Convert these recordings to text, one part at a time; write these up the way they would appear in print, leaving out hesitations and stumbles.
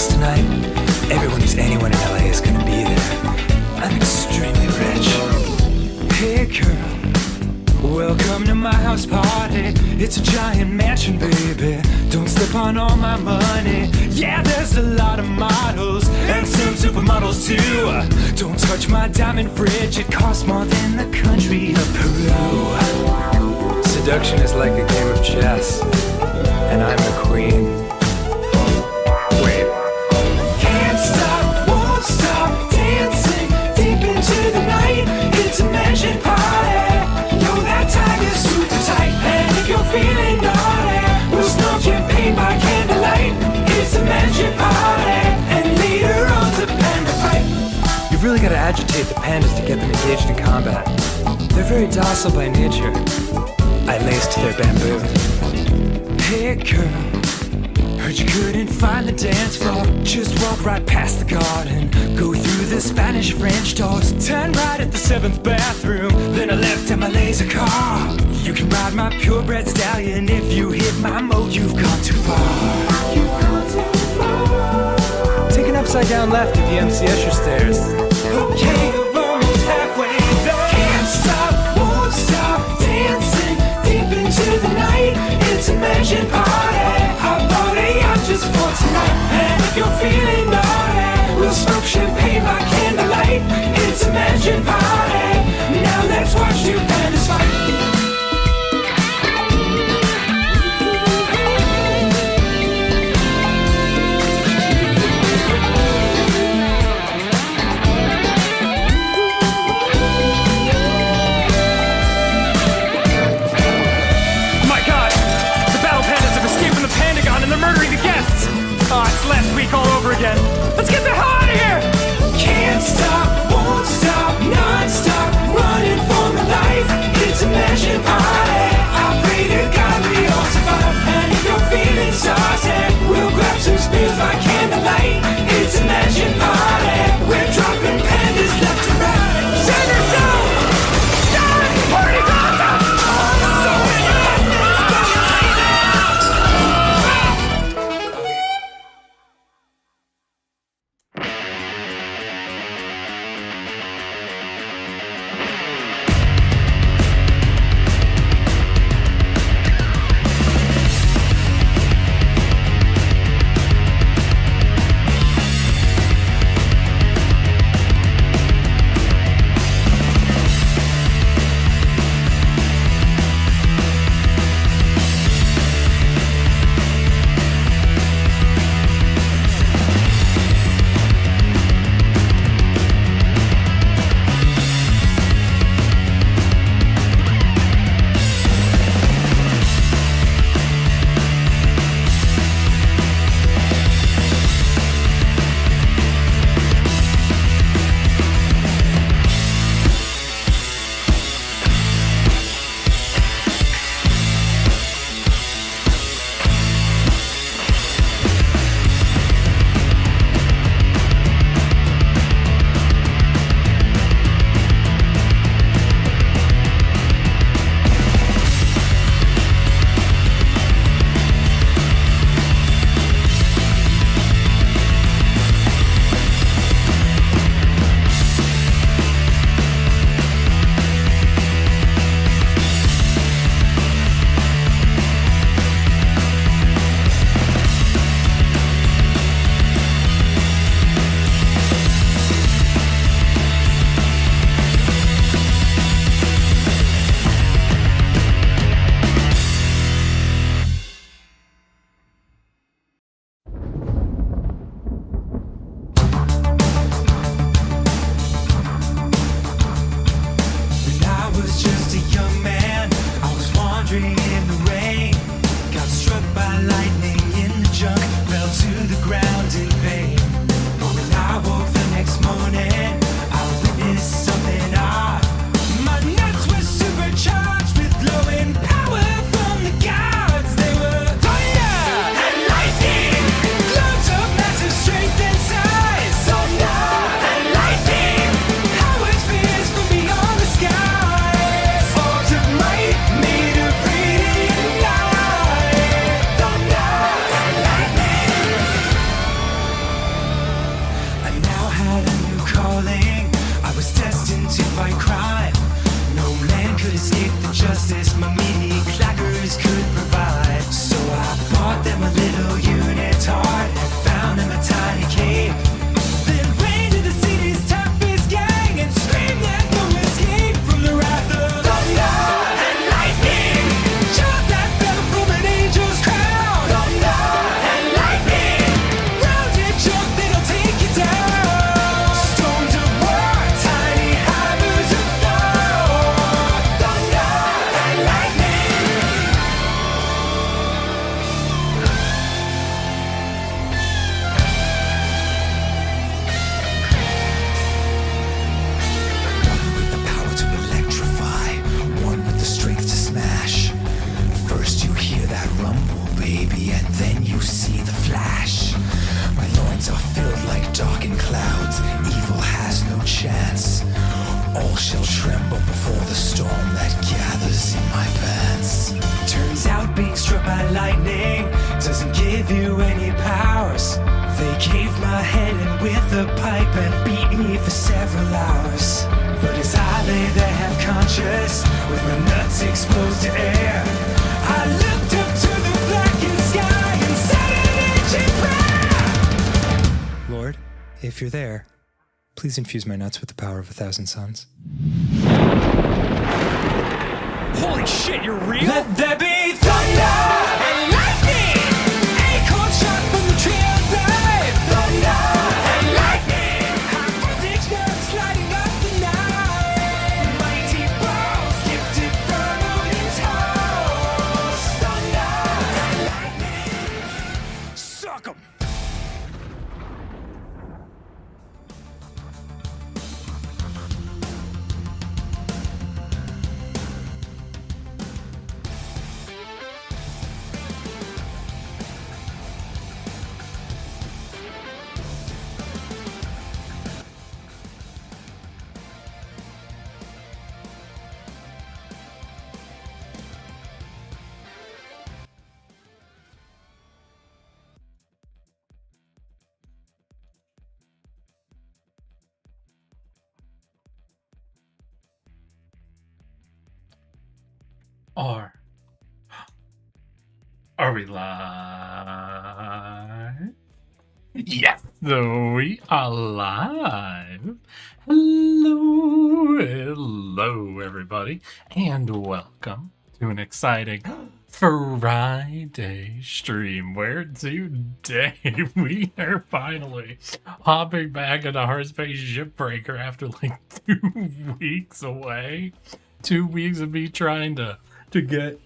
house tonight. Everyone who's anyone in LA is gonna be there. I'm extremely rich. Hey girl, welcome to my house party. It's a giant mansion, baby. Don't slip on all my money. Yeah, there's a lot of models and some supermodels too. Don't touch my diamond fridge, it costs more than the country of Peru. Seduction is like a game of chess, and I'm the queen. Wait. Can't stop, won't stop dancing deep into the night. It's a mansion party. Know that time is super tight. And if you're feeling naughty, we'll smoke champagne by candlelight. It's a mansion party. And later on the panda fight. You've really gotta agitate the pandas to get them engaged in combat. They're very docile by nature. I laced their bamboo. Hey girl, heard you couldn't find the dance floor. Just walk right past the garden, go through the Spanish French doors, turn right at the 7th bathroom, then I left in my laser car. You can ride my purebred stallion. If you hit my moat, you've gone too far. Take an upside down left at the MC Escher stairs. Okay, we're almost halfway there. Can't stop, won't stop dancing deep into the night. It's a mansion party. Our party out just for tonight. And if you're feeling naughty, we'll smoke champagne by candlelight. It's a mansion party. Now let's watch two pandas fight. They're murdering the guests! Oh, it's last week all over again. fight crime. No man could escape the justice my meaty clackers could provide. So I bought them a little unitard and found them a tiny cave. Then ran to the city's toughest gang and screamed there's no escape from the wrath of thunder and lightning. Just that fell from an angel's crown. Thunder and lightning. Round your junk, they'll take you down. Stones of war, tiny hammers of Thor. Thunder and lightning. One with the power to electrify, one with the strength to smash. First you hear that rumble, baby, and then you see the flash. My loins are filled like darkened clouds, evil has no chance. All shall tremble before the storm that gathers in my pants. Turns out being struck by lightning doesn't give you any powers. They caved my head in with a pipe and beat me for several hours. But as I lay there half conscious, with my nuts exposed to air, I looked up to the blackened sky and said an ancient prayer. Lord, if you're there, please infuse my nuts with the power of 1,000 suns. Holy shit, you're real? Let there be thunder and lightning. Acorn shot from the tree of life. Thunder and lightning. High voltage nerves lighting up the night. Mighty balls gifted from Odin's house. Thunder and lightning. Suck 'em. Are we live? Yes, we are live. Hello, everybody, and welcome to an exciting Friday stream where today we are finally hopping back into Hardspace Shipbreaker after like 2 weeks away. 2 weeks of me trying to get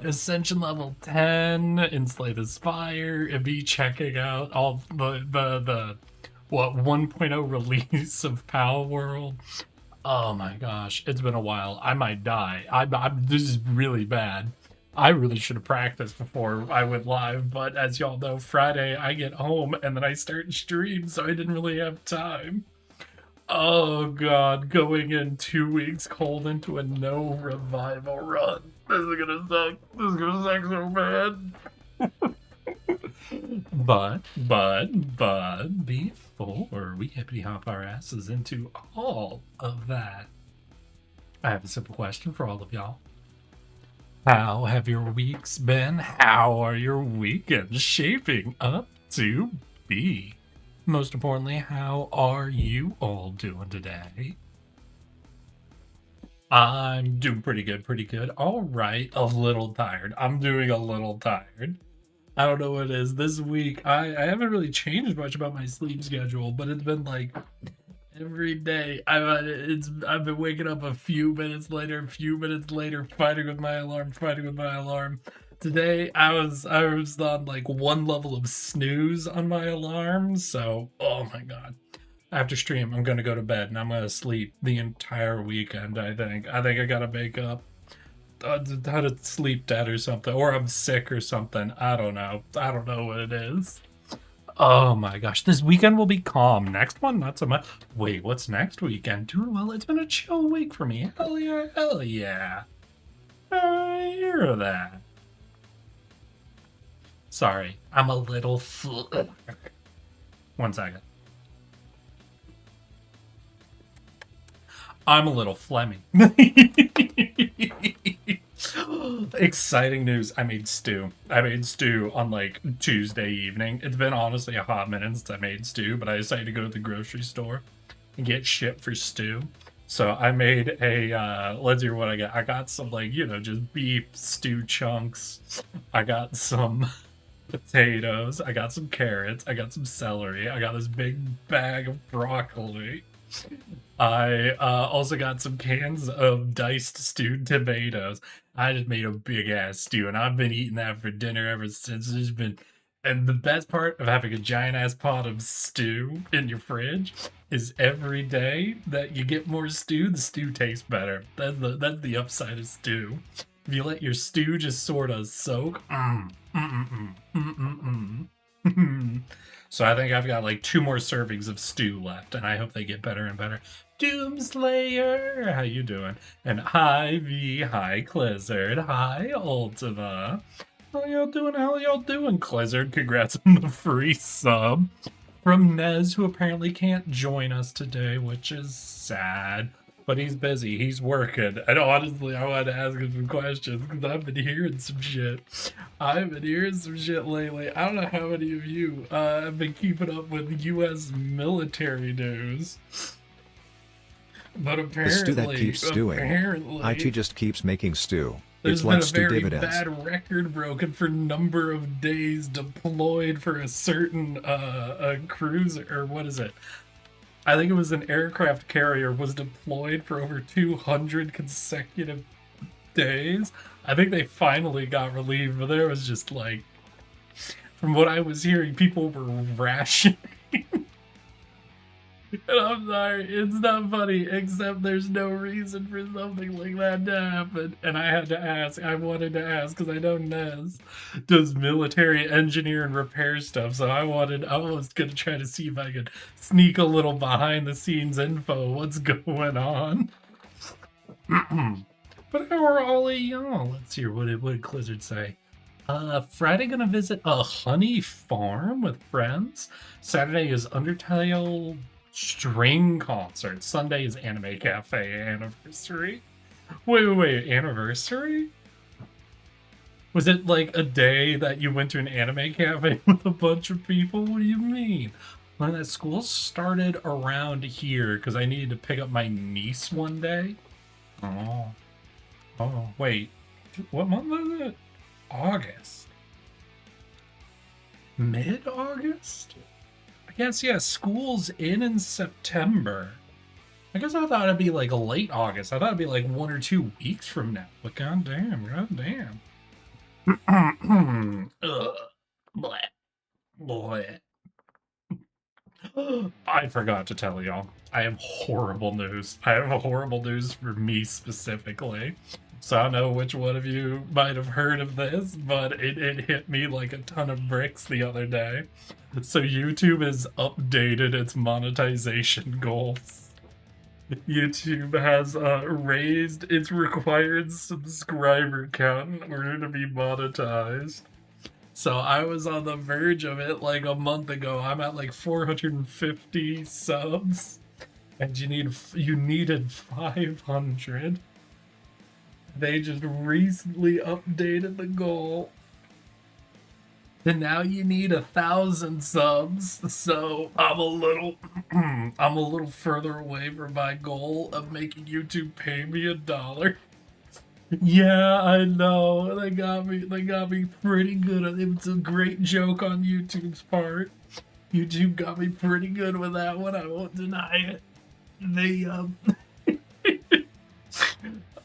Ascension level 10 in Slay the Spire and be checking out all the 1.0 release of Power World. Oh my gosh, it's been a while. I might die. This is really bad. I really should have practiced before I went live, but as y'all know, Friday I get home and then I start stream, so I didn't really have time. Oh god, going in 2 weeks cold into a no revival run. This is gonna suck. This is gonna suck so bad. but before we hippity hop our asses into all of that, I have a simple question for all of y'all. How have your weeks been? How are your weekends shaping up to be? Most importantly, how are you all doing today? I'm doing pretty good. All right, a little tired. I'm doing a little tired. I don't know what it is. This week, I haven't really changed much about my sleep schedule, but it's been like every day. I've been waking up a few minutes later, fighting with my alarm. Today, I was on like one level of snooze on my alarm, so oh my god. After stream, I'm gonna go to bed and I'm gonna sleep the entire weekend. I think I gotta make up how to sleep debt or something, or I'm sick or something. I don't know what it is. Oh my gosh, this weekend will be calm. Next one, not so much. Wait, what's next weekend? Doing well. It's been a chill week for me. Hell yeah. I hear that. Sorry, I'm a little 1 second. I'm a little phlegmy. Exciting news. I made stew. I made stew on like Tuesday evening. It's been honestly a hot minute since I made stew, but I decided to go to the grocery store and get shit for stew. So I made a, let's hear what I got. I got some like, just beef stew chunks. I got some potatoes. I got some carrots. I got some celery. I got this big bag of broccoli. I also got some cans of diced stewed tomatoes. I just made a big ass stew, and I've been eating that for dinner ever since. It's been, and the best part of having a giant ass pot of stew in your fridge is every day that you get more stew, the stew tastes better. That's the upside of stew. If you let your stew just sort of soak, So I think I've got like 2 more servings of stew left, and I hope they get better and better. Doomslayer, how you doing? And hi V, hi Clizzard, hi Ultima. How y'all doing, Clizzard? Congrats on the free sub from Nez, who apparently can't join us today, which is sad. But he's busy. He's working. And honestly, I wanted to ask him some questions because I've been hearing some shit. I've been hearing some shit lately. I don't know how many of you have been keeping up with U.S. military news. But apparently, The stew that keeps stewing. IT just keeps making stew. There's It's been like a stew very dividends. bad record broken for number of days deployed for a certain a cruiser, or what is it? I think it was an aircraft carrier was deployed for over 200 consecutive days. I think they finally got relieved, but there was just like, from what I was hearing, people were rationing. And I'm sorry, it's not funny, except there's no reason for something like that to happen. And I had to ask, I wanted to ask, because I know Nez does military engineer and repair stuff, so I was going to try to see if I could sneak a little behind the scenes info, what's going on. But how are all of y'all? Let's hear, what did Clizzard say? Friday gonna visit a honey farm with friends. Saturday is Undertale string concert. Sunday is Anime Cafe anniversary. Wait, anniversary? Was it like a day that you went to an anime cafe with a bunch of people? What do you mean? When that school started around here because I needed to pick up my niece one day. Oh, wait. What month was it? August. Mid-August? I guess, yeah, school's in September. I guess I thought it'd be like late August. I thought it'd be like 1 or 2 weeks from now. But goddamn. Ugh. Bleh. I forgot to tell y'all. I have horrible news. I have horrible news for me specifically. So I don't know which one of you might have heard of this, but it hit me like a ton of bricks the other day. So YouTube has updated its monetization goals. YouTube has raised its required subscriber count in order to be monetized. So I was on the verge of it like a month ago. I'm at like 450 subs, and you needed 500. They just recently updated the goal. And now you need 1,000 subs. So I'm a little further away from my goal of making YouTube pay me $1. Yeah, I know. They got me pretty good. It was a great joke on YouTube's part. YouTube got me pretty good with that one. I won't deny it. They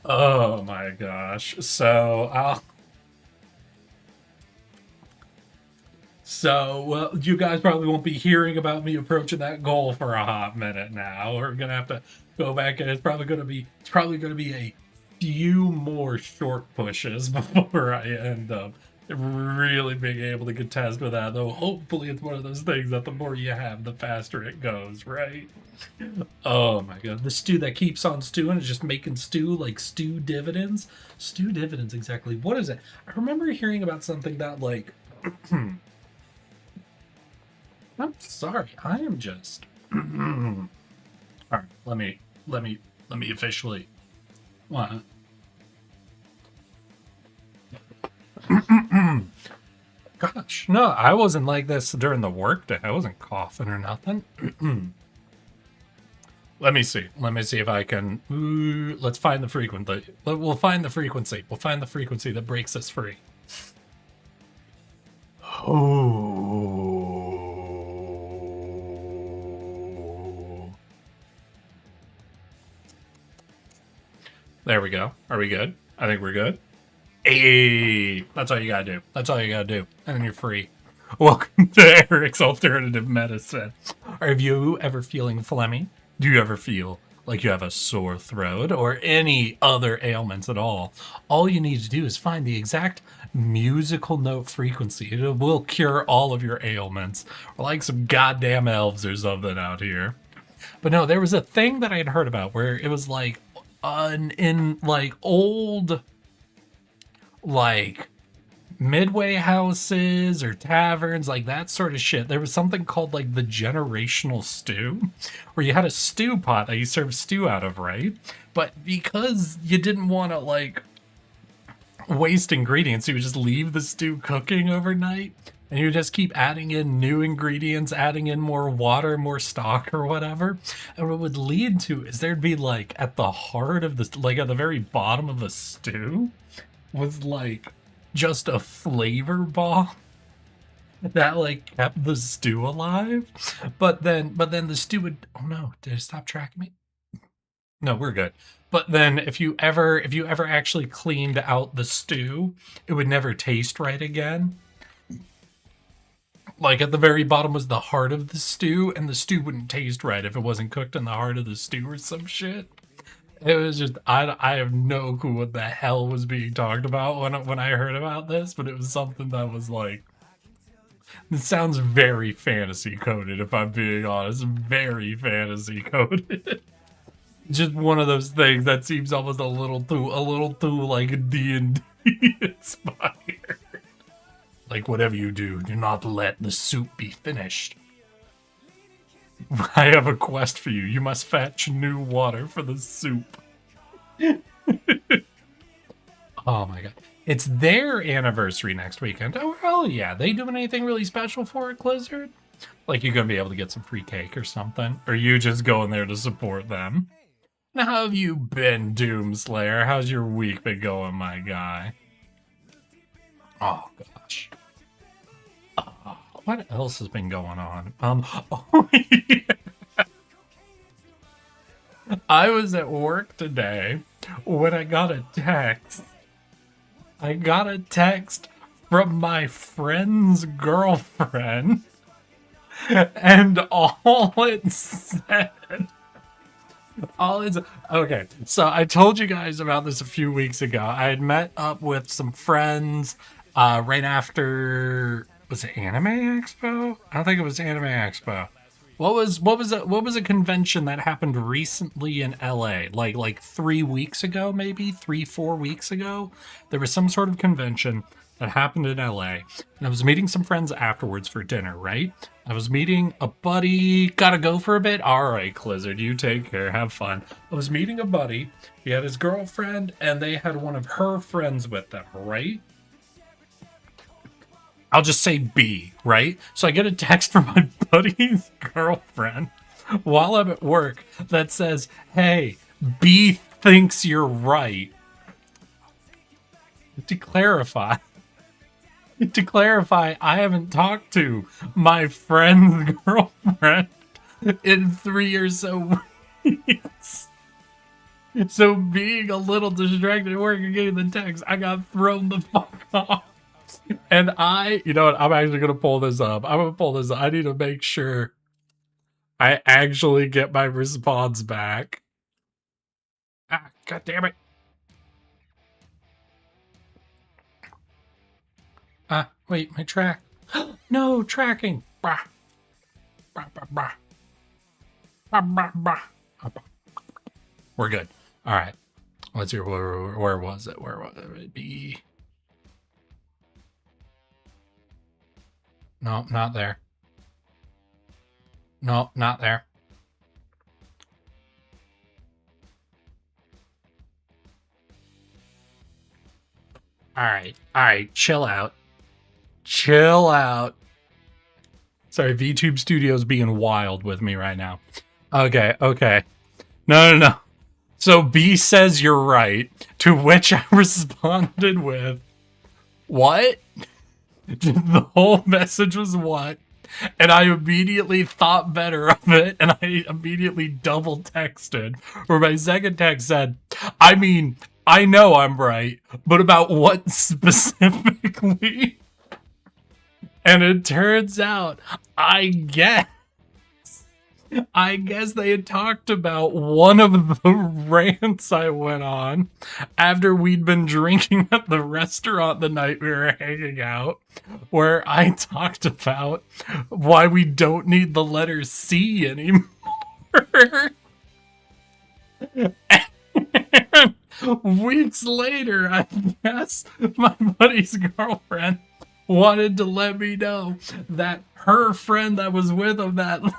Oh my gosh. So well, you guys probably won't be hearing about me approaching that goal for a hot minute now. We're gonna have to go back, and it's probably gonna be a few more short pushes before I end up really being able to contest with that. Though hopefully it's one of those things that the more you have, the faster it goes, right? Oh my god, the stew that keeps on stewing is just making stew, like stew dividends. Stew dividends, exactly. What is it? I remember hearing about something that like I'm sorry, I am just all right, let me Let me officially. What? Gosh, no, I wasn't like this during the workday. I wasn't coughing or nothing. Let me see. Let me see if I can. Let's find the frequency. We'll find the frequency. We'll find the frequency that breaks us free. Oh. There we go. Are we good? I think we're good. Hey, that's all you gotta do. That's all you gotta do. And then you're free. Welcome to Eric's Alternative Medicine. Are you ever feeling phlegmy? Do you ever feel like you have a sore throat or any other ailments at all? All you need to do is find the exact musical note frequency. It will cure all of your ailments. We're like some goddamn elves or something out here. But no, there was a thing that I had heard about where it was like in like old like midway houses or taverns, like that sort of shit. There was something called like the generational stew, where you had a stew pot that you served stew out of, right? But because you didn't want to like waste ingredients, you would just leave the stew cooking overnight, and you just keep adding in new ingredients, adding in more water, more stock or whatever. And what it would lead to is there'd be like at the heart of the, like at the very bottom of the stew was like just a flavor bomb that like kept the stew alive. But then the stew would, oh no, did it stop tracking me? No, we're good. But then if you ever actually cleaned out the stew, it would never taste right again. Like at the very bottom was the heart of the stew, and the stew wouldn't taste right if it wasn't cooked in the heart of the stew or some shit. It was just, I have no clue what the hell was being talked about when I heard about this, but it was something that was like, this sounds very fantasy coded, if I'm being honest. Very fantasy coded. Just one of those things that seems almost a little too like D&D inspired. Like, whatever you do, do not let the soup be finished. I have a quest for you. You must fetch new water for the soup. Oh my god. It's their anniversary next weekend. Oh, hell yeah. They doing anything really special for it, Blizzard? Like, you're going to be able to get some free cake or something? Or you just going there to support them? Now, how have you been, Doomslayer? How's your week been going, my guy? Oh, gosh. What else has been going on? Oh, yeah. I was at work today when I got a text. I got a text from my friend's girlfriend, and all it said... Okay, so I told you guys about this a few weeks ago. I had met up with some friends right after... Was it Anime Expo? I don't think it was Anime Expo. What was a convention that happened recently in LA? Like 3 weeks ago, maybe 3-4 weeks ago. There was some sort of convention that happened in LA, and I was meeting some friends afterwards for dinner. Right? I was meeting a buddy. Gotta go for a bit. All right, Blizzard, you take care. Have fun. I was meeting a buddy. He had his girlfriend, and they had one of her friends with them. Right? I'll just say B, right? So I get a text from my buddy's girlfriend while I'm at work that says, hey, B thinks you're right. To clarify, I haven't talked to my friend's girlfriend in 3 or so weeks. So being a little distracted at work and getting the text, I got thrown the fuck off. And you know what? I'm actually going to pull this up. I need to make sure I actually get my response back. Ah, god damn it. Wait, my track. No, tracking. Bah. Bah, bah, bah. Bah, bah, bah. We're good. All right. Let's hear where was it? Where was it? Be. No, not there. No, not there. All right, chill out. Chill out. Sorry, VTube Studios being wild with me right now. Okay. No. So B says you're right, to which I responded with, what? The whole message was what? And I immediately thought better of it, and I immediately double texted, where my second text said, I mean, I know I'm right, but about what specifically? And it turns out, I guess they had talked about one of the rants I went on after we'd been drinking at the restaurant the night we were hanging out, where I talked about why we don't need the letter C anymore. And weeks later, I guess my buddy's girlfriend wanted to let me know that her friend that was with him that night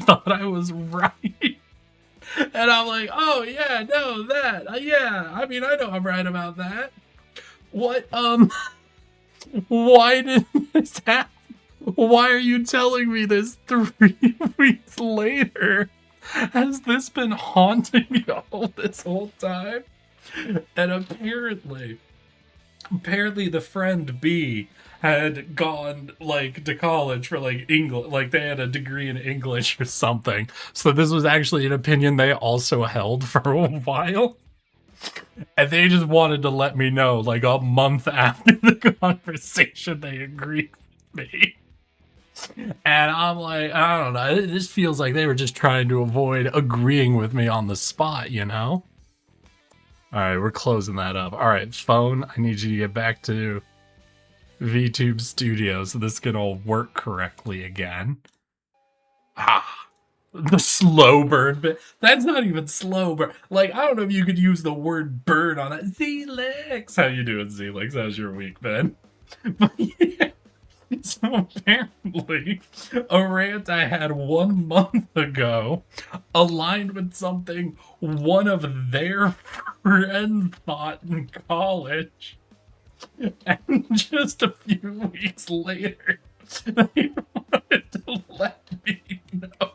thought I was right. And I'm like, oh yeah, no, that, yeah, I mean, I know I'm right about that. What, why did this happen? Why are you telling me this 3 weeks later? Has this been haunting y'all this whole time? And apparently the friend B had gone like to college for like English, like they had a degree in English or something. So this was actually an opinion they also held for a while. And they just wanted to let me know like a month after the conversation they agreed with me. And I'm like, I don't know. This feels like they were just trying to avoid agreeing with me on the spot, you know? All right, we're closing that up. All right, phone, I need you to get back to VTube Studio so this can all work correctly again. The slow burn bit. That's not even slow burn. Like, I don't know if you could use the word burn on it. Zelix! How you doing, Zelix? How's your week been? But yeah. So apparently, a rant I had 1 month ago aligned with something one of their friends thought in college. And just a few weeks later, they wanted to let me know.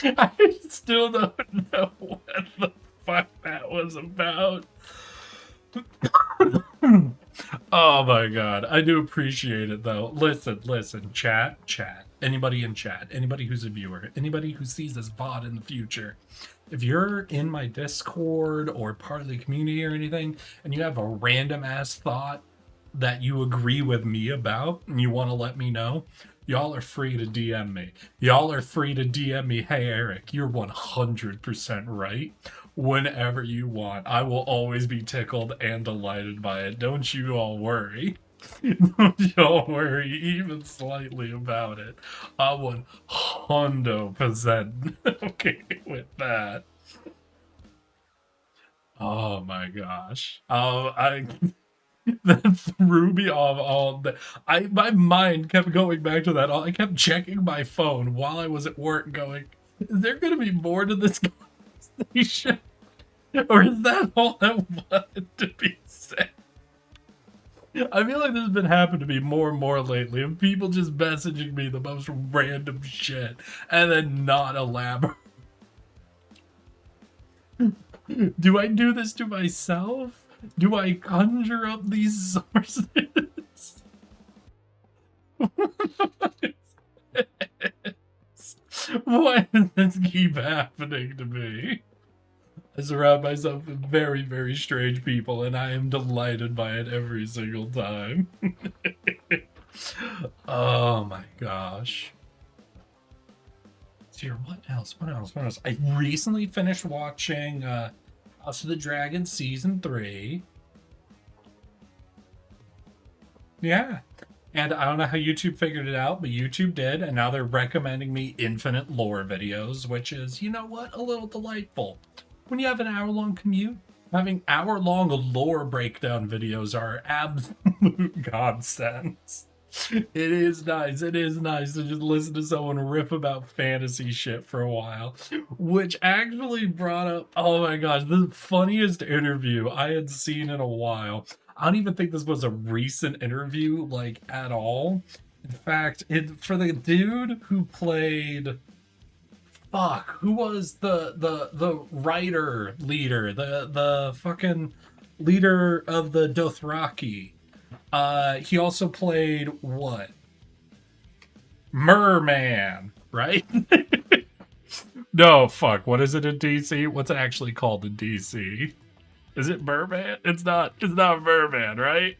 I still don't know what the fuck that was about. Oh my god, I do appreciate it though. Listen, chat. Anybody in chat, anybody who's a viewer, anybody who sees this VOD in the future, if you're in my Discord or part of the community or anything, and you have a random ass thought that you agree with me about, and you want to let me know, y'all are free to DM me. Y'all are free to DM me, hey Eric, you're 100% right. Whenever you want. I will always be tickled and delighted by it. Don't you all worry. Don't you all worry even slightly about it. I'm 100% okay with that. Oh my gosh. That threw me off all day. My mind kept going back to that. I kept checking my phone while I was at work going, is there going to be more to this conversation? Or is that all I wanted to be said? I feel like this has been happening to me more and more lately, of people just messaging me the most random shit and then not elaborate. Do I do this to myself? Do I conjure up these sources? Why does this keep happening to me? I surround myself with very, very strange people, and I am delighted by it every single time. Oh my gosh. So here, what else? I recently finished watching House of the Dragon Season 3. Yeah. And I don't know how YouTube figured it out, but YouTube did, and now they're recommending me infinite lore videos, which is, you know what, a little delightful. When you have an hour-long commute, having hour-long lore breakdown videos are absolute godsends. It is nice. It is nice to just listen to someone riff about fantasy shit for a while, which actually brought up, oh my gosh, the funniest interview I had seen in a while. I don't even think this was a recent interview, like, at all. In fact, for the dude who played, who was the writer leader, the fucking leader of the Dothraki. He also played what? Merman, right? No, fuck. What is it in DC? What's it actually called in DC? Is it Merman? It's not Merman, right?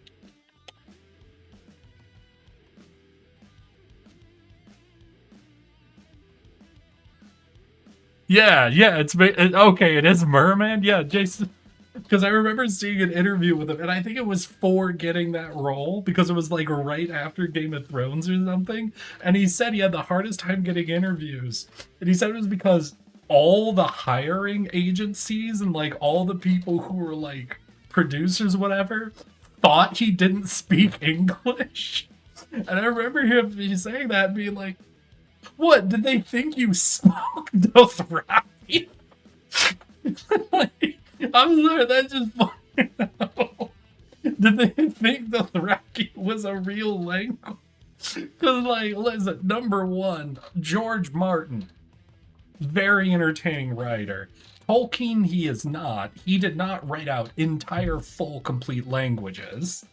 Yeah, okay, it is Merman. Yeah, Jason. Because I remember seeing an interview with him, and I think it was for getting that role, because it was like right after Game of Thrones or something. And he said he had the hardest time getting interviews. And he said it was because all the hiring agencies and like all the people who were like producers, whatever, thought he didn't speak English. And I remember him saying that and being like, what, did they think you spoke Dothraki? Like, I'm sorry, that's just funny. Did they think Dothraki was a real language? Because, like, listen, number one, George Martin, very entertaining writer. Tolkien, he is not. He did not write out entire full complete languages.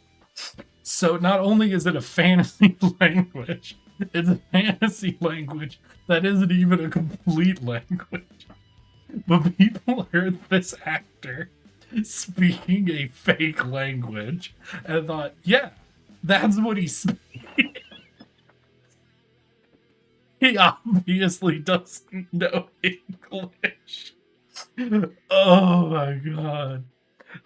So not only is it a fantasy language, it's a fantasy language that isn't even a complete language. But people heard this actor speaking a fake language and thought, yeah, that's what he's speaking. He obviously doesn't know English. Oh my god.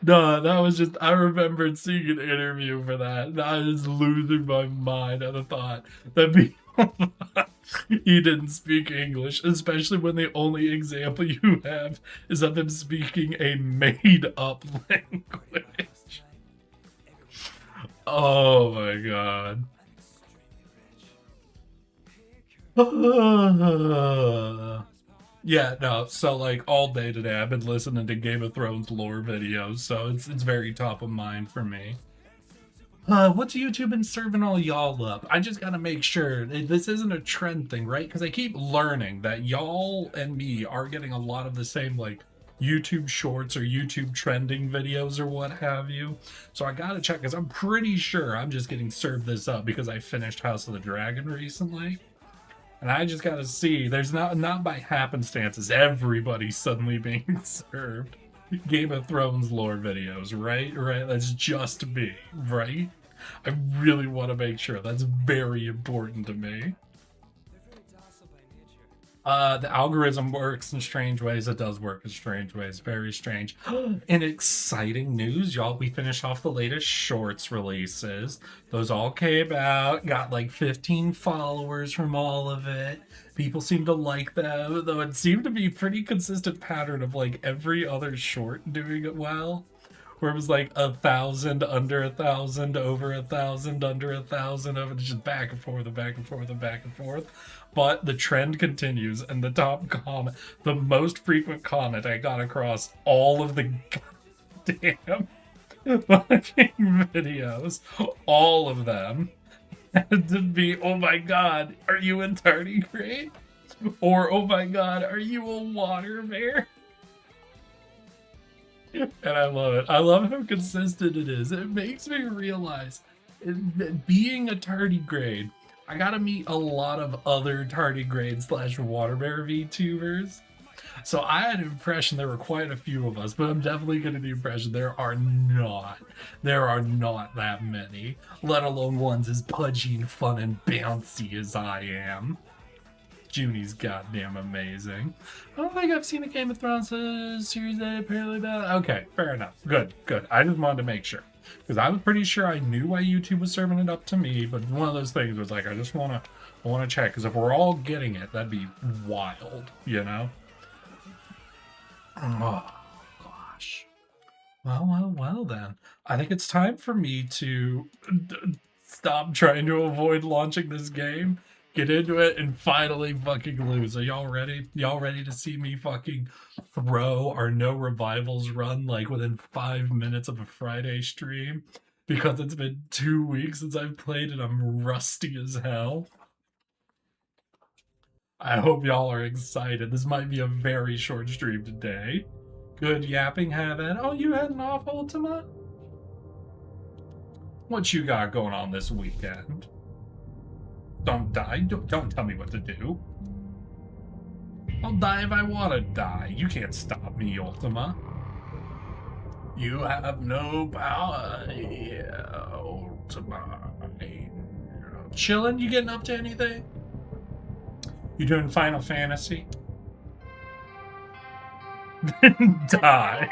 No, that was just, I remembered seeing an interview for that, and I was losing my mind at the thought that people thought he didn't speak English, especially when the only example you have is of him speaking a made-up language. Oh my god. Yeah, no, so like all day today I've been listening to Game of Thrones lore videos, so it's very top of mind for me. What's YouTube been serving all y'all up? I just gotta make sure this isn't a trend thing, right? Because I keep learning that y'all and me are getting a lot of the same like YouTube shorts or YouTube trending videos or what have you. So I gotta check, because I'm pretty sure I'm just getting served this up because I finished House of the Dragon recently. And I just gotta see, there's not by happenstance is everybody suddenly being served Game of Thrones lore videos, right? That's just me, right? I really want to make sure. That's very important to me. The algorithm works in strange ways. It does work in strange ways. Very strange. In exciting news, y'all, we finished off the latest shorts releases. Those all came out. Got like 15 followers from all of it. People seem to like them, though it seemed to be a pretty consistent pattern of like every other short doing it well. Where it was like 1,000, under 1,000, over 1,000, under 1,000, over just back and forth and back and forth and back and forth. But the trend continues, and the top comment, the most frequent comment I got across all of the goddamn fucking videos, all of them, had to be, oh my god, are you in tardigrade? Or, oh my god, are you a water bear? And I love it. I love how consistent it is. It makes me realize that being a tardigrade, I gotta meet a lot of other tardigrade / water bear VTubers. So I had an impression there were quite a few of us, but I'm definitely getting the impression there are not that many, let alone ones as pudgy and fun and bouncy as I am. Junie's goddamn amazing. I don't think I've seen a Game of Thrones series that apparently bad. Okay, fair enough. Good. I just wanted to make sure. Because I was pretty sure I knew why YouTube was serving it up to me, but one of those things was like, I want to check, because if we're all getting it, that'd be wild, you know? Oh, gosh. Well then. I think it's time for me to Stop trying to avoid launching this game. Get into it and finally fucking lose. Are y'all ready? Y'all ready to see me fucking throw our no revivals run like within 5 minutes of a Friday stream? Because it's been 2 weeks since I've played and I'm rusty as hell. I hope y'all are excited. This might be a very short stream today. Good yapping, have it. Oh, you heading off, Ultima? What you got going on this weekend? Don't die. Don't tell me what to do. I'll die if I want to die. You can't stop me, Ultima. You have no power, Ultima. Chillin'? You getting up to anything? You doing Final Fantasy? Die.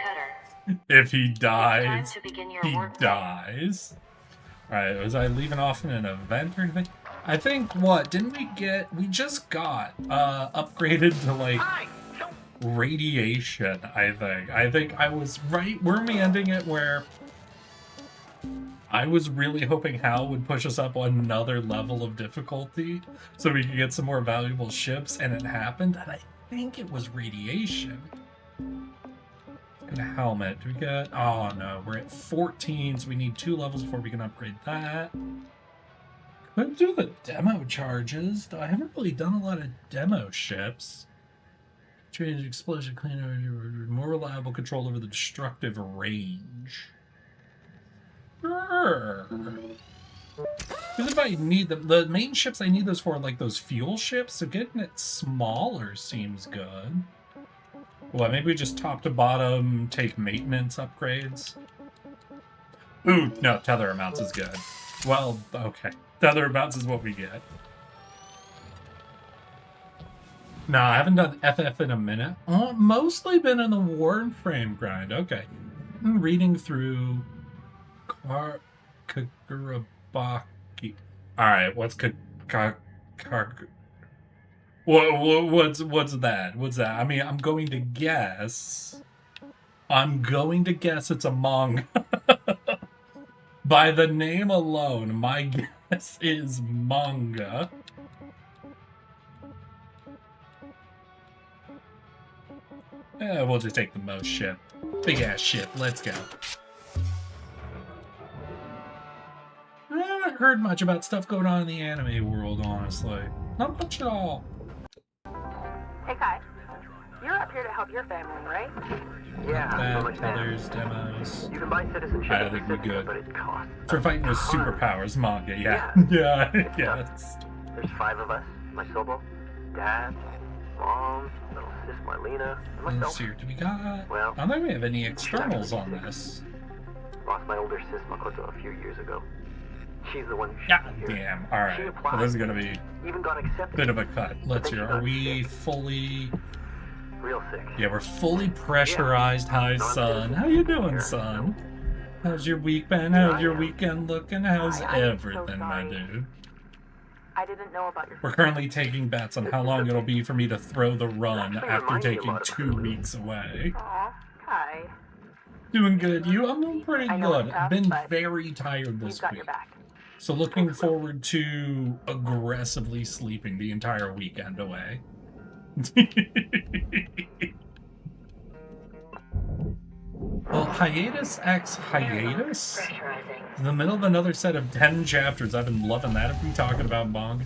If he dies, he dies. Alright, was I leaving off in an event or anything? I think, we just got upgraded to, like, radiation, I think. I think I was right, we're me ending it where I was really hoping Hal would push us up another level of difficulty so we could get some more valuable ships, and it happened, and I think it was radiation. And a helmet. Do we get... Oh, no. We're at 14, so we need 2 levels before we can upgrade that. Could do the demo charges, though I haven't really done a lot of demo ships. Change explosion cleaner, more reliable control over the destructive range. Because if I need them, the main ships I need those for are like those fuel ships, so getting it smaller seems good. Well, maybe we just top to bottom take maintenance upgrades. Ooh, no, tether amounts is good. Well, okay. Tether amounts is what we get. No, I haven't done FF in a minute. Mostly been in the Warframe grind. Okay. I'm reading through Kagurabaki. Alright, what's What's that? What's that? I mean, I'm going to guess it's a manga. By the name alone, my guess is manga. We'll just take the most ship. Big ass ship. Let's go. I haven't heard much about stuff going on in the anime world, honestly. Not much at all. Hey Kai, you're up here to help your family, right? Yeah. Tethers, demos. You can buy citizenship. I think we're good. But it costs. For fighting with superpowers manga, yeah. Yeah, yes. There's 5 of us. My Sobo, Dad, Mom, little sis Marlena, and myself. Let's see, do we got... Well, I don't think we have any externals on this. Lost my older sis Makoto a few years ago. She's the one who God shipped me here. damn, alright. Well, this is gonna be even got accepted. Bit of a cut. Let's hear. Are we fully... Real sick. Yeah, we're fully pressurized. Hi, son. How you doing, son? How's your week been? How's your weekend looking? How's everything, my dude? I didn't know about your... We're currently taking bets on how long it'll be for me to throw the run after taking 2 weeks away. Aw, Kai. Doing good. You? I'm doing pretty I know good. it's tough, I've been but very tired We've this got week. your back. So looking forward to aggressively sleeping the entire weekend away. Well, hiatus x hiatus? In the middle of another set of 10 chapters. I've been loving that if we're talking about manga.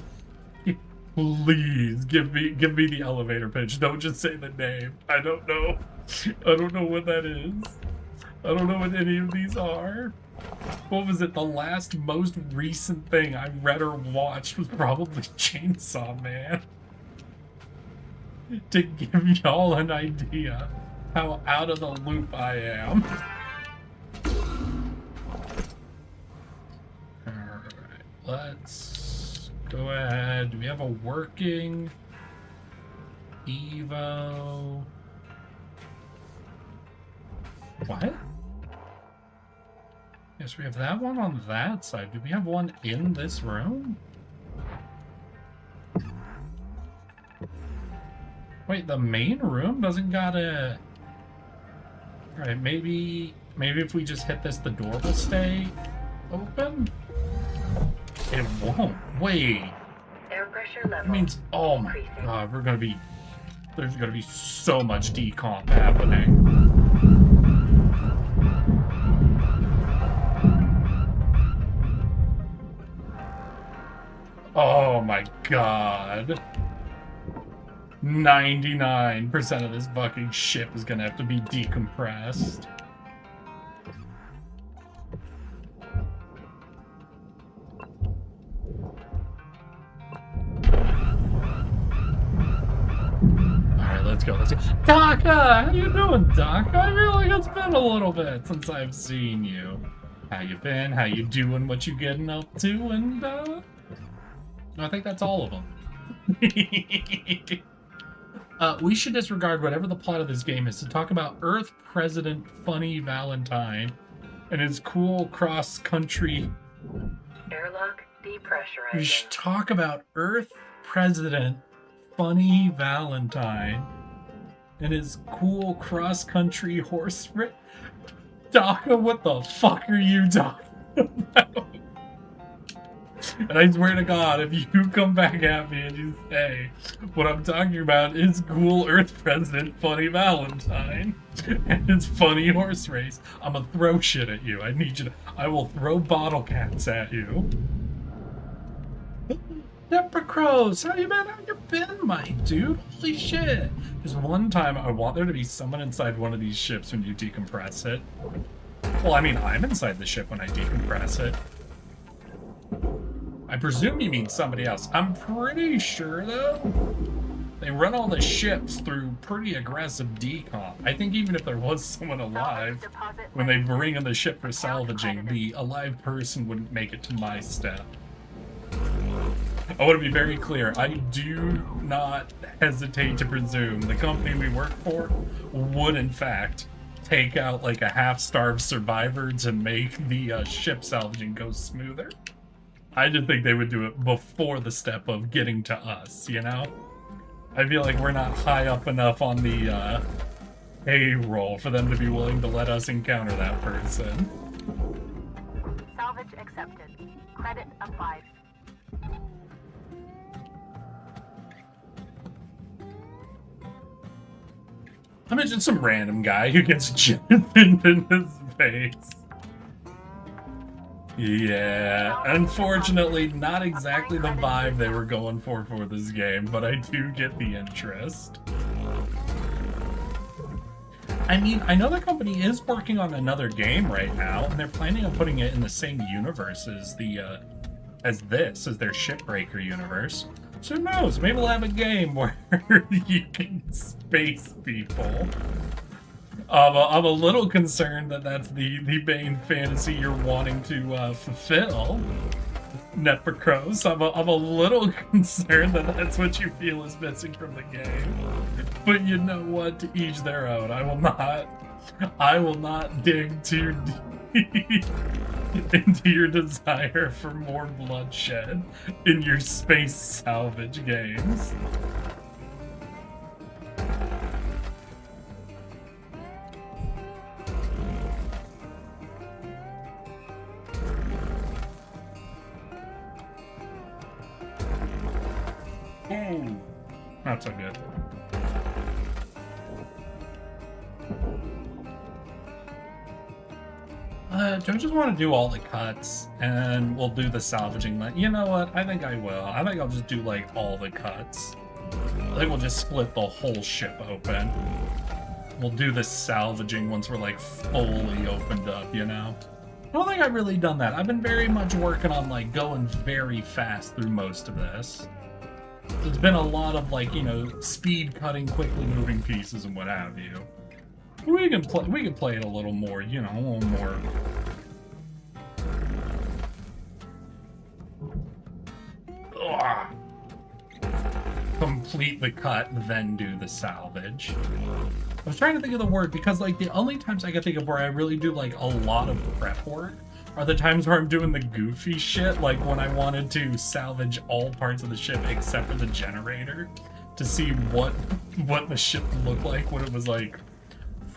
Please give me the elevator pitch. Don't just say the name. I don't know. I don't know what that is. I don't know what any of these are. What was it? The last most recent thing I read or watched was probably Chainsaw Man. To give y'all an idea how out of the loop I am. Alright, let's go ahead. Do we have a working Evo? What? Yes, we have that one on that side. Do we have one in this room? Wait, the main room doesn't got a... Alright, maybe if we just hit this, the door will stay open? It won't. Wait. Air pressure That level. means, oh my increasing. god, there's gonna be so much decomp happening. Oh my god. 99% of this fucking ship is gonna have to be decompressed. Alright, let's go. Daka! How you doing, Daka? I feel like it's been a little bit since I've seen you. How you been? How you doing? What you getting up to? And, I think that's all of them. We should disregard whatever the plot of this game is to talk about Earth President Funny Valentine and his cool cross-country... Airlock We depressurizing. should talk about Earth President Funny Valentine and his cool cross-country horse race. Daka, what the fuck are you talking about? And I swear to God, if you come back at me and you say what I'm talking about is cool Earth President Funny Valentine and his funny horse race, I'm gonna throw shit at you. I will throw bottle caps at you. Depper Crows, how you been? How you been, my dude? Holy shit. There's one time I want there to be someone inside one of these ships when you decompress it. Well, I mean, I'm inside the ship when I decompress it. I presume you mean somebody else. I'm pretty sure, though, they run all the ships through pretty aggressive decomp. I think even if there was someone alive, when they bring in the ship for salvaging, the alive person wouldn't make it to my step. I want to be very clear. I do not hesitate to presume the company we work for would, in fact, take out like a half-starved survivor to make the ship salvaging go smoother. I just think they would do it before the step of getting to us, you know? I feel like we're not high up enough on the payroll for them to be willing to let us encounter that person. Salvage accepted. Credit applied. Imagine some random guy who gets jammed into his face. Yeah, unfortunately, not exactly the vibe they were going for this game, but I do get the interest. I mean, I know the company is working on another game right now, and they're planning on putting it in the same universe as as their Shipbreaker universe. So who knows? Maybe we'll have a game where you can space people. I'm a little concerned that that's the main fantasy you're wanting to fulfill, Nepacros. I'm a little concerned that that's what you feel is missing from the game. But you know what? To each their own. I will not dig too deep into your desire for more bloodshed in your space salvage games. Ooh, not so good. Do I just want to do all the cuts and we'll do the salvaging? You know what? I think I will. I think I'll just do like all the cuts. I think we'll just split the whole ship open. We'll do the salvaging once we're like fully opened up, you know? I don't think I've really done that. I've been very much working on like going very fast through most of this. It's been a lot of like, you know, speed cutting, quickly moving pieces and what have you. We can play it a little more, you know, a little more. Ugh. Complete the cut, then do the salvage. I was trying to think of the word because like the only times I can think of where I really do like a lot of prep work are the times where I'm doing the goofy shit, like when I wanted to salvage all parts of the ship except for the generator to see what the ship looked like when it was like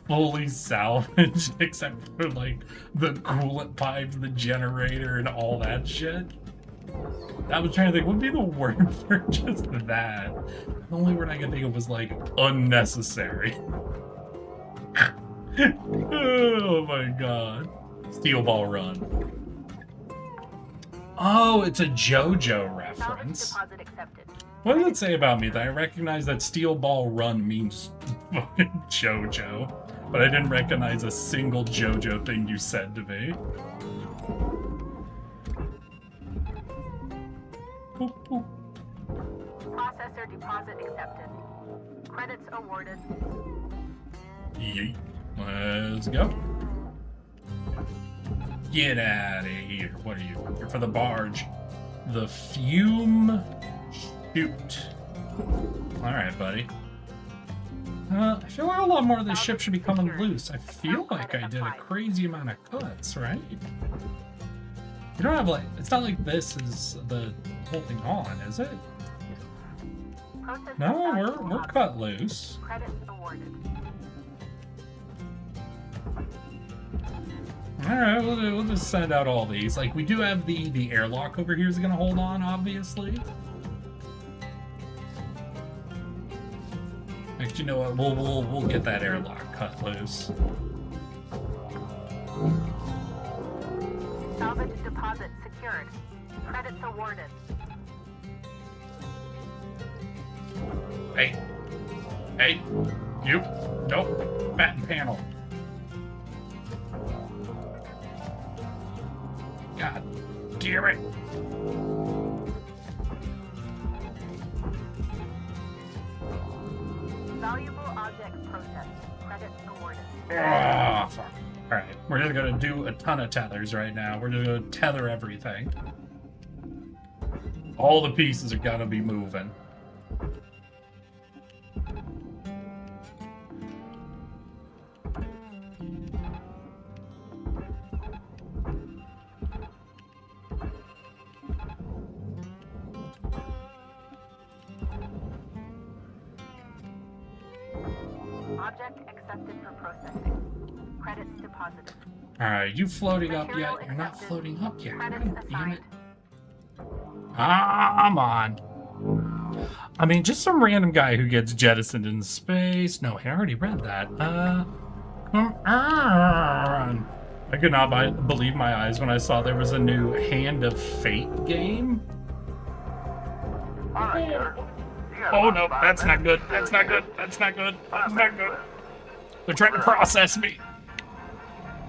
fully salvaged except for like the coolant pipes, the generator, and all that shit. I was trying to think, what would be the word for just that? The only word I could think of was like unnecessary. Oh my god. Steel Ball Run. Oh, it's a JoJo reference. Deposit accepted. What does it say about me that I recognize that Steel Ball Run means fucking JoJo, but I didn't recognize a single JoJo thing you said to me? Boop, boop. Processor deposit accepted. Credits awarded. Yeet. Let's go. Get out of here. What are you? You're for the barge. The fume chute. Alright, buddy. I feel like a lot more of this ship should be coming loose. I feel like I did a crazy amount of cuts, right? You don't have like... It's not like this is the whole thing on, is it? No, we're cut loose. Credits awarded. Alright, we'll just send out all these. Like, we do have the airlock over here is going to hold on, obviously. Actually, you know what? We'll get that airlock cut loose. Salvage deposit secured. Credits awarded. Hey. Hey. You. Nope. Batten panel. God damn it. Valuable object processed. Credits awarded. Ah, fuck. Alright, we're just gonna do a ton of tethers right now. We're just gonna tether everything. All the pieces are gonna be moving. Object accepted for processing. Credits deposited. Alright, you floating up yet? You're not floating up yet. God damn it. Come on. I mean, just some random guy who gets jettisoned in space. No, I already read that. Come on. I could not believe my eyes when I saw there was a new Hand of Fate game. Alright, sir. Oh no, that's not good. That's not good. That's not good. That's not good. They're trying to process me.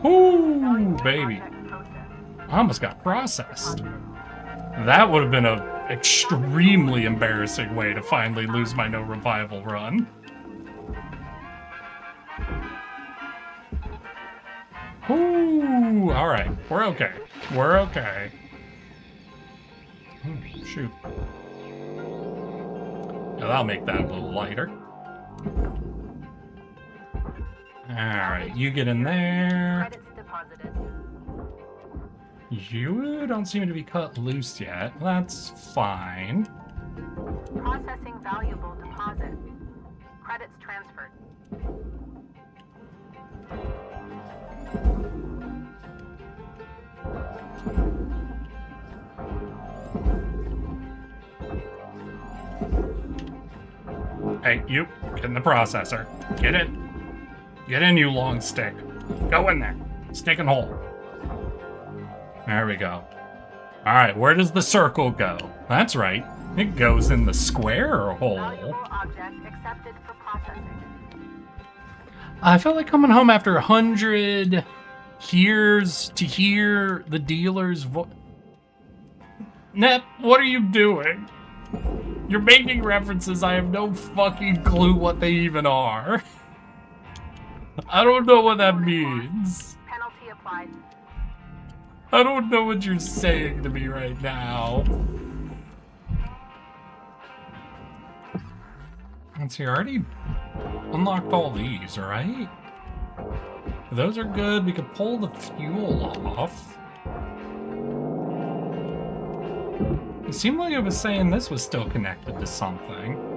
Ooh, baby. I almost got processed. That would have been an extremely embarrassing way to finally lose my no revival run. Ooh, alright. We're okay. We're okay. Shoot. Yeah, that'll make that a little lighter. Alright, you get in there. Credits deposited. You don't seem to be cut loose yet. That's fine. Processing valuable deposit. Credits transferred. Hey, you, get in the processor. Get in. Get in, you long stick. Go in there. Stick and hold. There we go. Alright, where does the circle go? That's right. It goes in the square hole. Valuable object accepted for processing. I felt like coming home after 100 years to hear the dealer's voice. Nep, what are you doing? You're making references. I have no fucking clue what they even are. I don't know what that means. Penalty applied. I don't know what you're saying to me right now. Let's see, I already unlocked all these, right? Those are good. We could pull the fuel off. It seemed like it was saying this was still connected to something.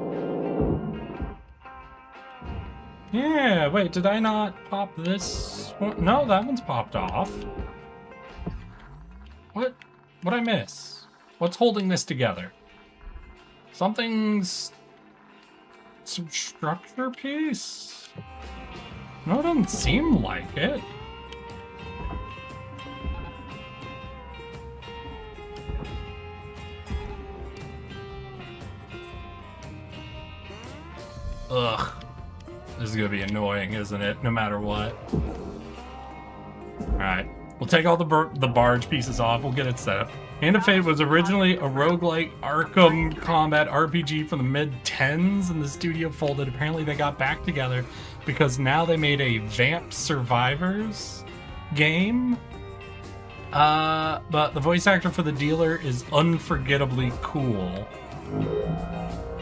Yeah, wait, did I not pop this one? No, that one's popped off. What'd I miss? What's holding this together? Something's... Some structure piece? No, it doesn't seem like it. Ugh. This is gonna be annoying, isn't it? No matter what. Alright. We'll take all the barge pieces off. We'll get it set up. Hand of Fate was originally a roguelike Arkham combat RPG from the mid-10s, and the studio folded. Apparently they got back together because now they made a Vamp Survivors game. But the voice actor for the dealer is unforgettably cool.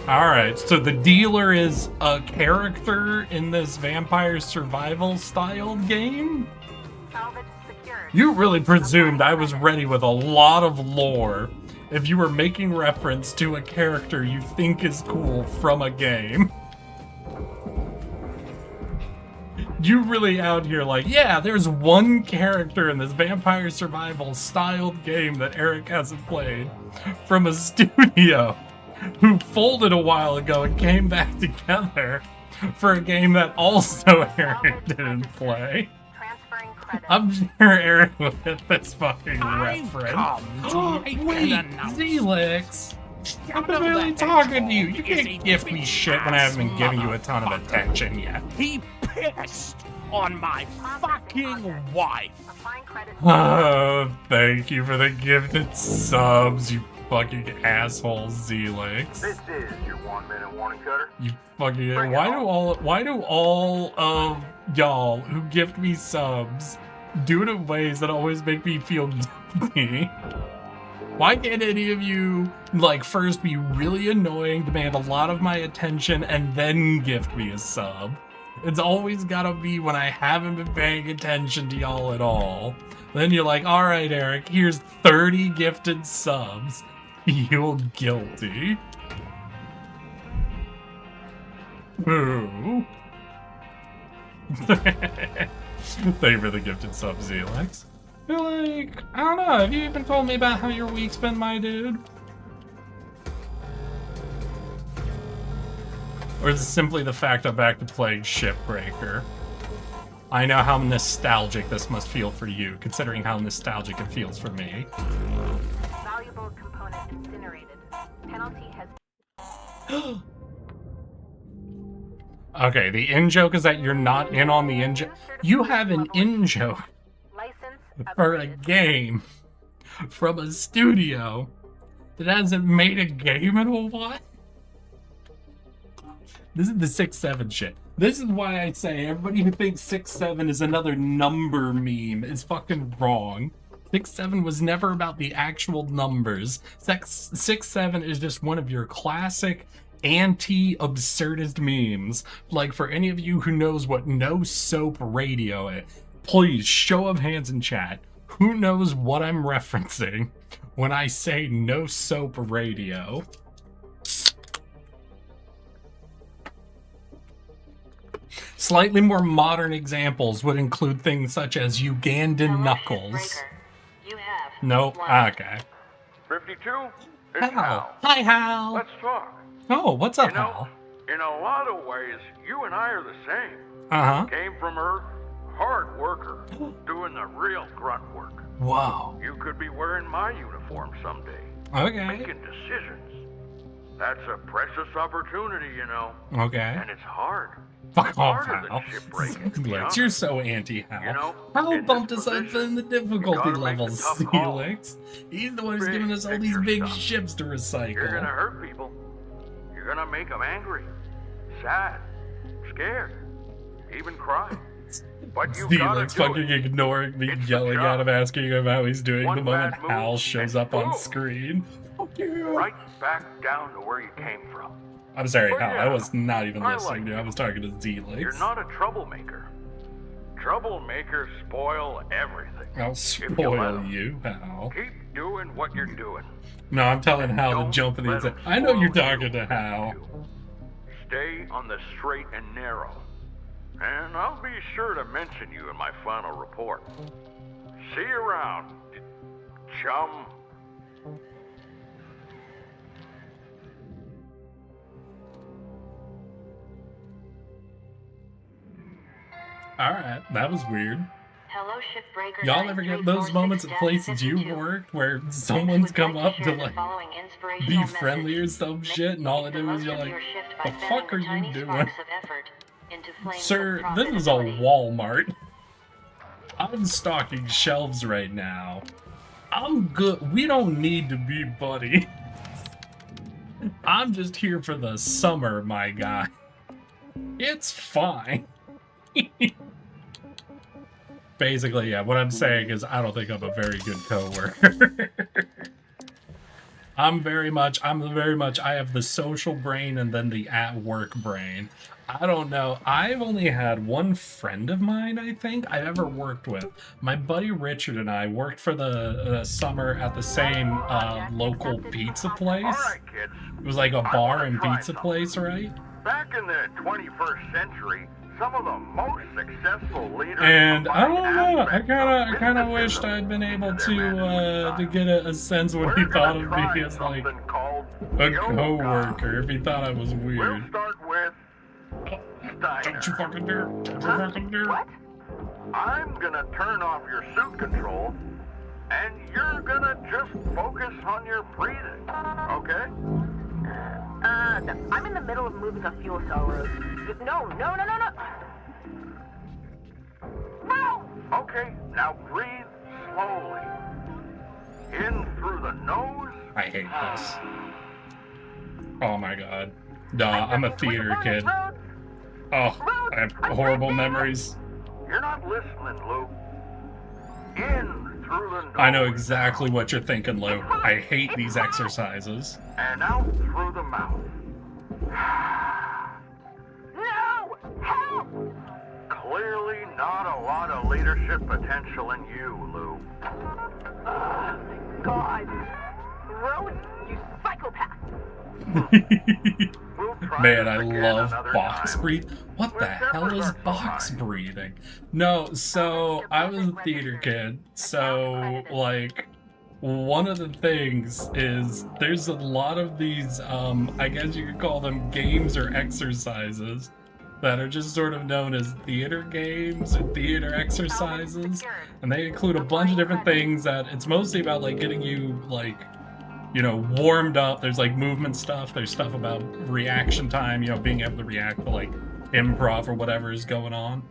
Alright, so the dealer is a character in this vampire survival style game? Salvage secured. You really presumed I was ready with a lot of lore if you were making reference to a character you think is cool from a game. You really out here like, yeah, there's one character in this vampire survival styled game that Eric hasn't played from a studio who folded a while ago and came back together for a game that also Eric didn't play. Transferring credit. I'm sure Eric will hit this fucking reference. Wait, Zelix! I'm barely talking to you. You can't gift me shit when I haven't been giving you a ton of attention yet. He pissed on my fucking wife. Applying credit. Thank you for the gifted subs, you fucking asshole, Zelix. This is your 1 minute warning cutter. You fucking... Why do all of y'all who gift me subs do it in ways that always make me feel guilty? Why can't any of you, like, first be really annoying, demand a lot of my attention, and then gift me a sub? It's always gotta be when I haven't been paying attention to y'all at all. Then you're like, alright, Eric, here's 30 gifted subs. Feel guilty. Ooh. Thank you for the gifted sub, Zelix. I feel like, I don't know, have you even told me about how your week's been, my dude? Or is it simply the fact I'm back to playing Shipbreaker? I know how nostalgic this must feel for you, considering how nostalgic it feels for me. Valuable component incinerated. Penalty has. Okay, the in-joke is that you're not in on the in-joke. You have an in-joke License for a upgraded. game from a studio that hasn't made a game in a while? This is the 6-7 shit. This is why I say everybody who thinks 6-7 is another number meme is fucking wrong. 6-7 was never about the actual numbers. 6-7 is just one of your classic anti-absurdist memes. Like, for any of you who knows what no soap radio is, please, show of hands in chat. Who knows what I'm referencing when I say no soap radio? Slightly more modern examples would include things such as Ugandan Knuckles. Shipbreaker. You have. Nope. Okay. 52? It's Hal. Hi, Hal. Let's talk. Oh, what's up, You know, Hal? in a lot of ways, you and I are the same. Uh-huh. Came from Earth, hard worker, doing the real grunt work. Whoa. You could be wearing my uniform someday, Okay. making decisions. That's a precious opportunity, you know, Okay. and it's hard. Fuck off, Harder than Hal. shipbreaking, to be Felix, honest. you're so anti-Hal. You know, Hal in bumped this us up position, in the difficulty you gotta make levels, the tough call. Felix. He's the one who's Big giving us all these picture big stuff. ships to You're gonna recycle. hurt people. You're gonna make them angry, sad, scared, even cry. But you gotta Felix do fucking it. ignoring me, It's the yelling job. at him, asking him how he's doing One the moment bad move Hal shows and up on boom. screen. Fuck you. Right back down to where you came from. I'm sorry, Oh, Hal. I yeah. was not even I listening like to you. I was talking to Zelix. You're not a troublemaker. Troublemakers spoil everything. I'll you spoil let 'em. you, Hal. Keep doing what you're doing. No, I'm telling Hal to Don't jump in the let 'em I know you're spoil talking to you. Hal. Stay on the straight and narrow. And I'll be sure to mention you in my final report. See you around, chum. Alright, that was weird. Hello, Shipbreaker. Y'all ever get those moments at places you've worked where someone's come up to like be friendly or some shit and all they do is you're like, the fuck are you doing? Sir, this is a Walmart. I'm stocking shelves right now. I'm good. We don't need to be buddies. I'm just here for the summer, my guy. It's fine. Basically, yeah, what I'm saying is I don't think I'm a very good coworker. I have the social brain and then the at-work brain. I don't know. I've only had one friend of mine, I think, I've ever worked with. My buddy Richard and I worked for the summer at the same local pizza place. All right, kids. It was like a bar and pizza place, right? Back in the 21st century, some of the most successful leaders. And I don't know. I kind of wished I'd been able to get a sense what he thought of me as like a coworker. If he thought I was weird. We'll start with Steiner. Don't you fucking dare! Don't you fucking dare! What? I'm gonna turn off your suit control, and you're gonna just focus on your breathing, okay? I'm in the middle of moving a fuel cell road. No. No! Okay, now breathe slowly. In through the nose. I hate this. Oh my god. Duh, I'm a theater kid. Oh, I have horrible memories. You're not listening, Lou. In through the nose. I know exactly what you're thinking, Lou. I hate these exercises. And out through the mouth. No! Help! Clearly not a lot of leadership potential in you, Lou. God. Rose, you psychopath. We'll try Man, this I again love another box time. breathing. What the hell is box breathing? No, so I was a theater kid, so like one of the things is there's a lot of these I guess you could call them games or exercises that are just sort of known as theater games or theater exercises, and they include a bunch of different things that it's mostly about like getting you like, you know, warmed up. There's like movement stuff, there's stuff about reaction time, you know, being able to react to like improv or whatever is going on.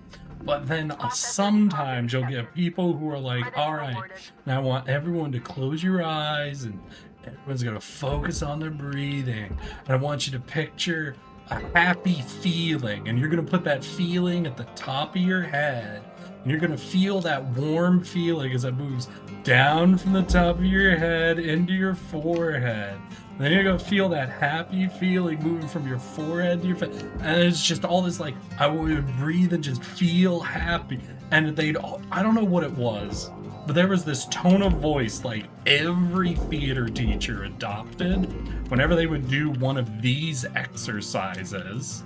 But then sometimes you'll get people who are like, all right, now I want everyone to close your eyes and everyone's gonna focus on their breathing. And I want you to picture a happy feeling, and you're gonna put that feeling at the top of your head, and you're gonna feel that warm feeling as it moves down from the top of your head into your forehead. And then you're gonna feel that happy feeling moving from your forehead to your face. And it's just all this like, I want you to breathe and just feel happy. And I don't know what it was, but there was this tone of voice like every theater teacher adopted whenever they would do one of these exercises.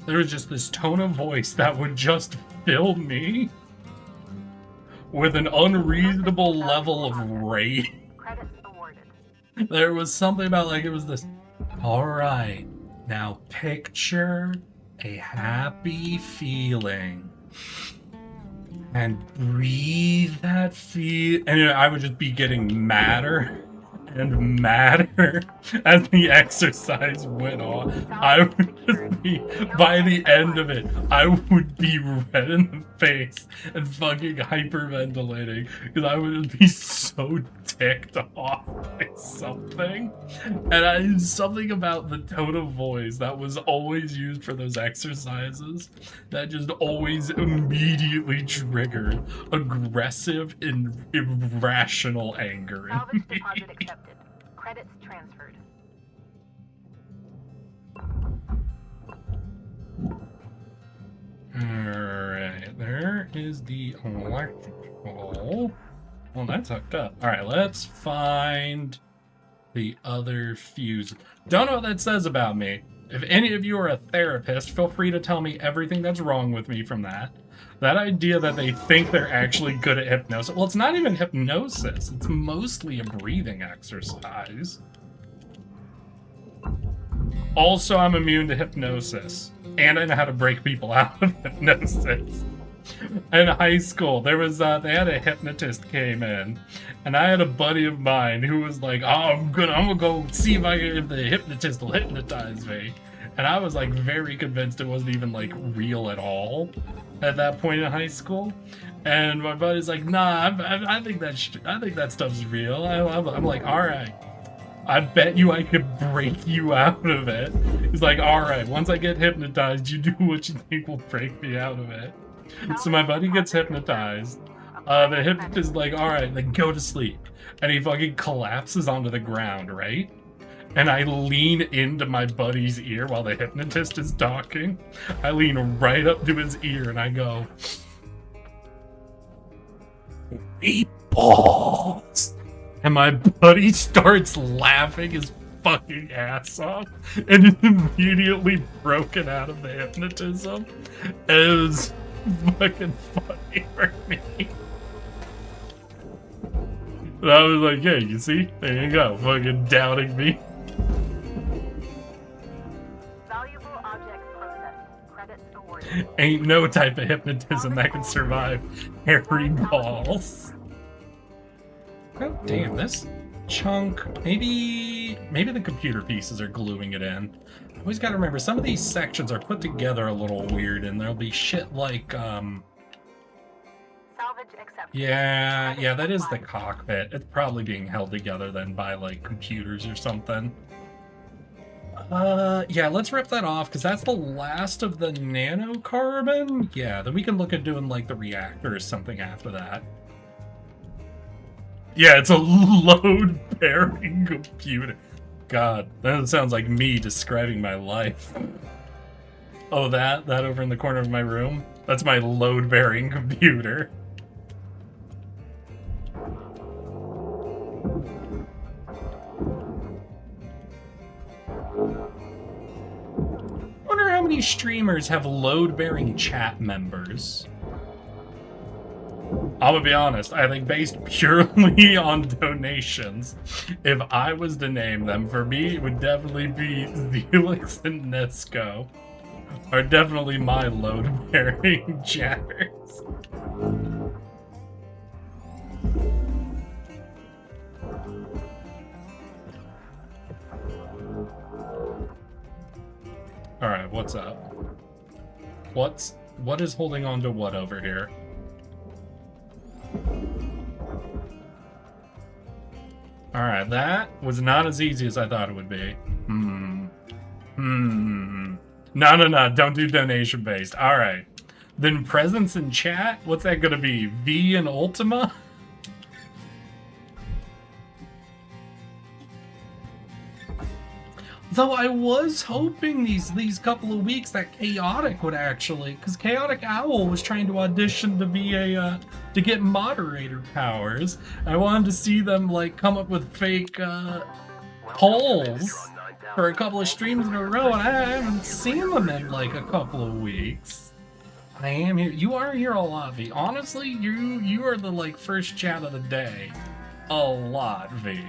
There was just this tone of voice that would just fill me with an unreasonable level of rage. Credits awarded. There was something about like, it was this, all right, now picture a happy feeling and breathe that feel. And I would just be getting madder and madder as the exercise went on. I would just be, by the end of it, I would be red in the face and fucking hyperventilating because I would be so ticked off by something. And something about the tone of voice that was always used for those exercises that just always immediately triggered aggressive and irrational anger in Salvage me. deposit accepted. Credits transferred. Alright, there is the electrical. Well, that's hooked up. Alright, let's find the other fuse. Don't know what that says about me. If any of you are a therapist, feel free to tell me everything that's wrong with me from that. That idea that they think they're actually good at hypnosis. Well, it's not even hypnosis. It's mostly a breathing exercise. Also, I'm immune to hypnosis. and I know how to break people out of hypnosis. In high school, there was they had a hypnotist came in, and I had a buddy of mine who was like, "Oh, I'm gonna go see if the hypnotist will hypnotize me," and I was like very convinced it wasn't even like real at all at that point in high school. And my buddy's like, "Nah, I think that stuff's real." I'm like, "All right, I bet you I could break you out of it." He's like, "All right, once I get hypnotized, you do what you think will break me out of it." So my buddy gets hypnotized. The hypnotist is like, "All right, then go to sleep." And he fucking collapses onto the ground, right? And I lean into my buddy's ear while the hypnotist is talking. I lean right up to his ear and I go, "Meatballs." And my buddy starts laughing his fucking ass off and is immediately broken out of the hypnotism. It was fucking funny for me. And I was like, "Yeah, you see? There you go. Fucking doubting me." Valuable object processed. Credits awarded. Ain't no type of hypnotism that can survive hairy balls. Oh, damn, this chunk. Maybe the computer pieces are gluing it in. Always gotta remember, some of these sections are put together a little weird, and there'll be shit like, Salvage accepted. yeah, that is the cockpit. It's probably being held together then by, like, computers or something. Yeah, let's rip that off, because that's the last of the nanocarbon. Yeah, then we can look at doing, like, the reactor or something after that. Yeah, it's a load-bearing computer. God, that sounds like me describing my life. Oh, that over in the corner of my room? That's my load-bearing computer. I wonder how many streamers have load-bearing chat members. I'm gonna be honest, I think based purely on donations, if I was to name them, for me it would definitely be Zelix and Nesco. Are definitely my load-bearing chatters. Alright, what's up? What is holding on to what over here? Alright, that was not as easy as I thought it would be. No, don't do donation based. Alright. Then presence in chat? What's that gonna be? V and Ultima? Though I was hoping these couple of weeks that Chaotic would actually, because Chaotic Owl was trying to audition to be to get moderator powers. I wanted to see them like come up with fake polls for a couple of streams in a row, and I haven't seen them in like a couple of weeks. I am here. You are here a lot, V. Honestly, you are the like first chat of the day. A lot, V.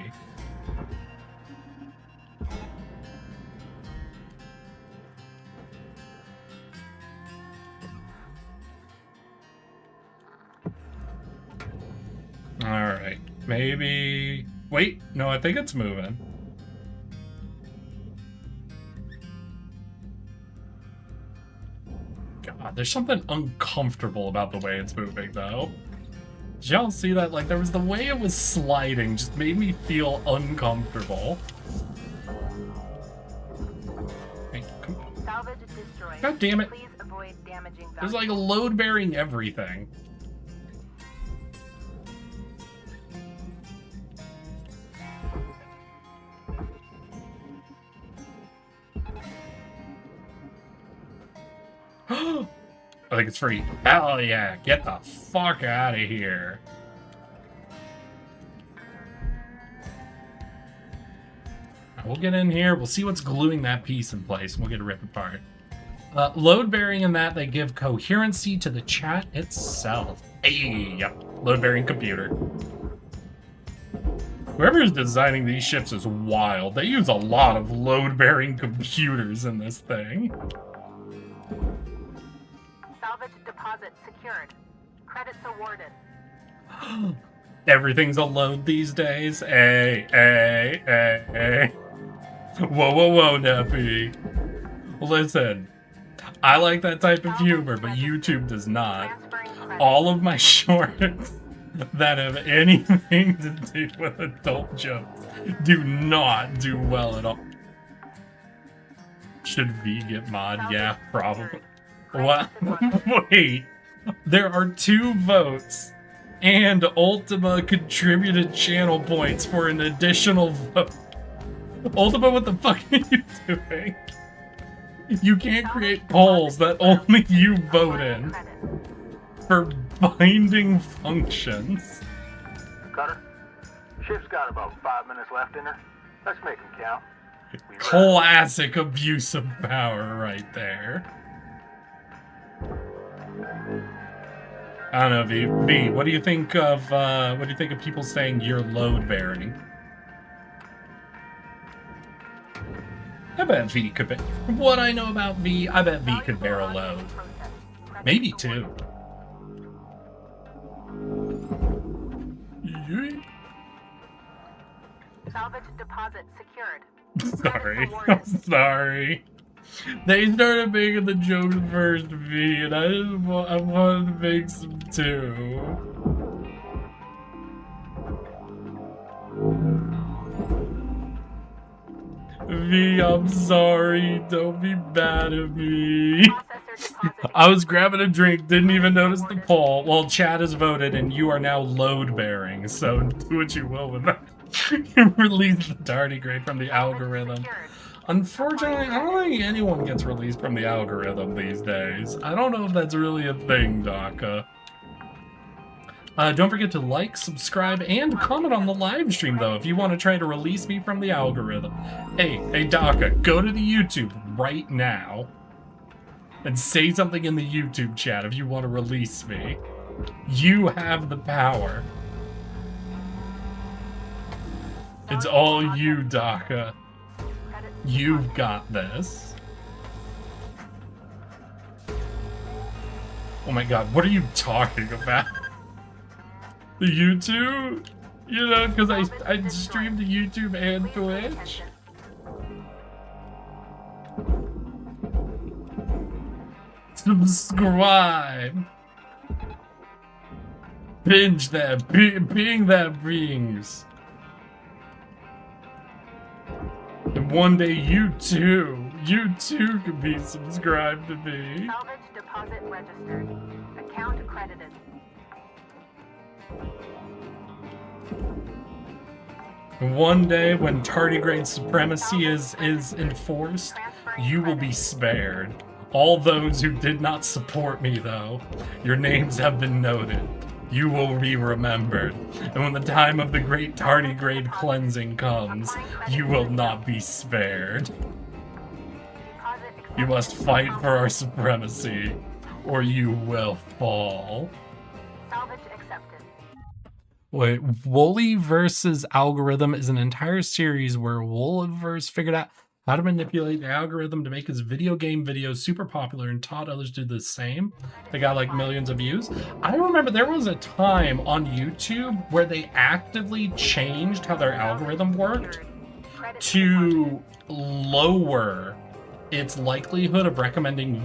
Alright, maybe... Wait, no, I think it's moving. God, there's something uncomfortable about the way it's moving, though. Did y'all see that? Like, there was the way it was sliding just made me feel uncomfortable. Hey, come on. Salvage destroyed. God damn it. Please avoid damaging There's like a load-bearing everything. I think it's free. Hell yeah, get the fuck out of here. We'll get in here, we'll see what's gluing that piece in place, and we'll get it ripped apart. Load-bearing in that, they give coherency to the chat itself. Hey, yep, load-bearing computer. Whoever is designing these ships is wild. They use a lot of load-bearing computers in this thing. deposit secured. Credits awarded. Everything's a load these days. Hey. Whoa, Neffy. Listen, I like that type of humor, but YouTube does not. Transferring credits. All of my shorts that have anything to do with adult jokes do not do well at all. Should V get mod? Yeah, probably. What? Wait. There are 2 votes, and Ultima contributed channel points for an additional vote. Ultima, what the fuck are you doing? You can't create polls that only you vote in for binding functions. Cutter, shift's got about 5 minutes left in her. Let's make them count. Classic abuse of power right there. I don't know, V, what do you think of people saying you're load bearing? I bet V could bear. What I know about V, I bet V could bear a load. Maybe 2. Yeet. Salvage deposit secured. Sorry. I'm sorry. They started making the jokes first, V, and I wanted to make some too. V, I'm sorry. Don't be mad at me. I was grabbing a drink, didn't even notice the poll. Well, chat has voted, and you are now load bearing, so do what you will with that. Release the tardigrade from the algorithm. Unfortunately, I don't think anyone gets released from the algorithm these days. I don't know if that's really a thing, Daka. Don't forget to like, subscribe, and comment on the live stream, though, if you want to try to release me from the algorithm. Hey, Daka, go to the YouTube right now and say something in the YouTube chat if you want to release me. You have the power. It's all you, Daka. You've got this. Oh my god, what are you talking about? The YouTube? You know, because I stream to YouTube and Twitch. Subscribe. Binge that. Bing that brings. And one day you too could be subscribed to me. Salvage deposit registered. Account credited. And one day when tardigrade supremacy is enforced, you will be spared. All those who did not support me, though, your names have been noted. You will be remembered. And when the time of the great tardigrade cleansing comes, you will not be spared. You must fight for our supremacy, or you will fall. Salvage accepted. Wait, Wooly versus Algorithm is an entire series where Wooliverse figured out how to manipulate the algorithm to make his video game videos super popular and taught others to do the same. They got like millions of views. I remember there was a time on YouTube where they actively changed how their algorithm worked to lower its likelihood of recommending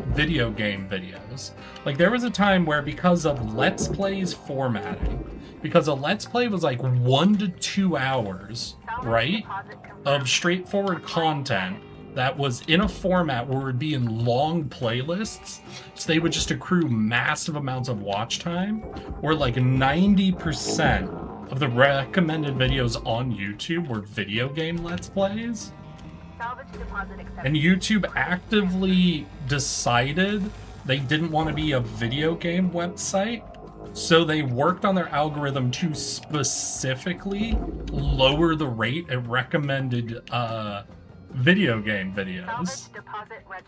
video game videos. Like there was a time where because of Let's Plays formatting, because a Let's Play was like 1 to 2 hours, right, of straightforward content that was in a format where it would be in long playlists, so they would just accrue massive amounts of watch time, where like 90% of the recommended videos on YouTube were video game Let's Plays. And YouTube actively decided they didn't want to be a video game website, so they worked on their algorithm to specifically lower the rate it recommended video game videos.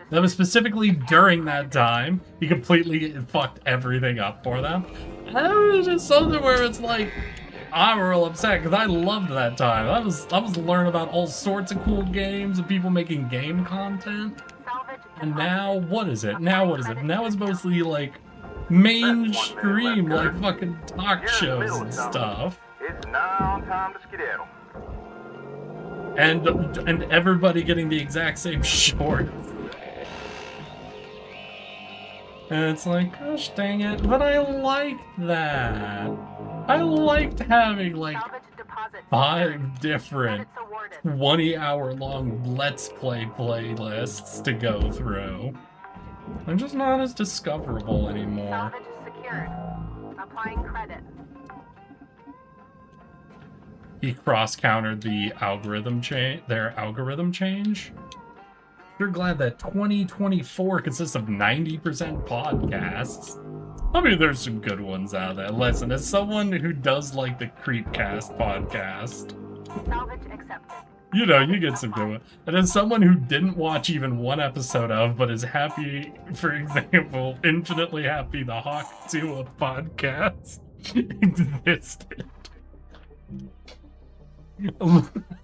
That was specifically during that time. He completely fucked everything up for them. And that was just something where it's like, I'm real upset because I loved that time. I was learning about all sorts of cool games and people making game content. And now, what is it? Now it's mostly like mainstream, like fucking talk shows and stuff. It's now time to skedaddle. And everybody getting the exact same shorts. And it's like, gosh dang it, but I liked that. I liked having like 5 different 20-hour-long Let's Play playlists to go through. I'm just not as discoverable anymore. Salvage is secured. Applying credit. He cross-countered the algorithm change, their algorithm change. You're glad that 2024 consists of 90% podcasts. I mean, there's some good ones out there. Listen, as someone who does like the Creepcast podcast, Salvage accepted. you know, you get some good ones. And as someone who didn't watch even one episode of, but is happy, for example, infinitely happy the Hawk Tua podcast existed.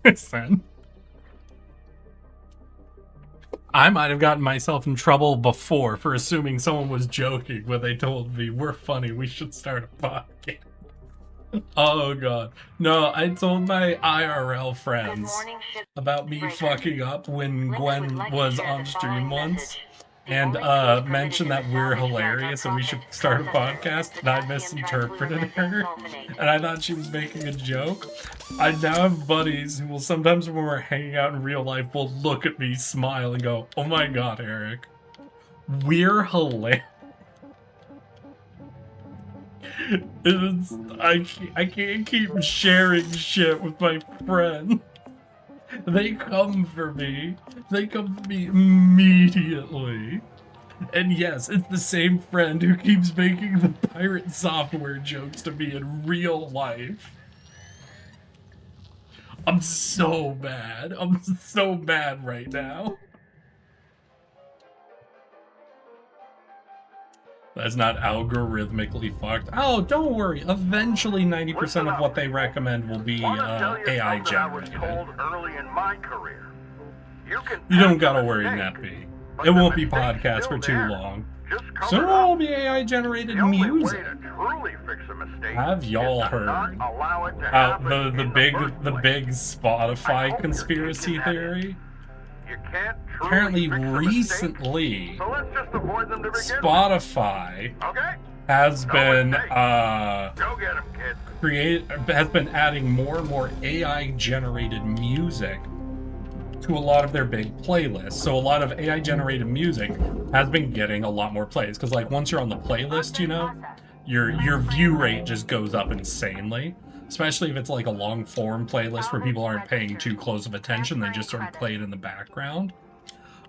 Listen. I might have gotten myself in trouble before for assuming someone was joking when they told me, we're funny, we should start a podcast. Oh god. No, I told my IRL friends about me fucking up when Gwen was on stream once and mentioned that we're hilarious and we should start a podcast, and I misinterpreted her and I thought she was making a joke. I now have buddies who will sometimes, when we're hanging out in real life, will look at me, smile, and go, oh my god, Eric, we're hilarious. I can't keep sharing shit with my friends. They come for me. They come for me immediately. And yes, it's the same friend who keeps making the pirate software jokes to me in real life. I'm so bad. I'm so bad right now. That's not algorithmically fucked. Oh, don't worry. Eventually, 90% of what they recommend will be AI generated. You don't gotta worry, Neppy. It won't be podcasts for too long. Soon it will be AI generated music. Have y'all heard the big Spotify conspiracy theory? Apparently, recently, Spotify has been adding more and more AI generated music to a lot of their big playlists. So a lot of AI generated music has been getting a lot more plays, because like once you're on the playlist, you know, your view rate just goes up insanely. Especially if it's like a long form playlist where people aren't paying too close of attention, they just sort of play it in the background.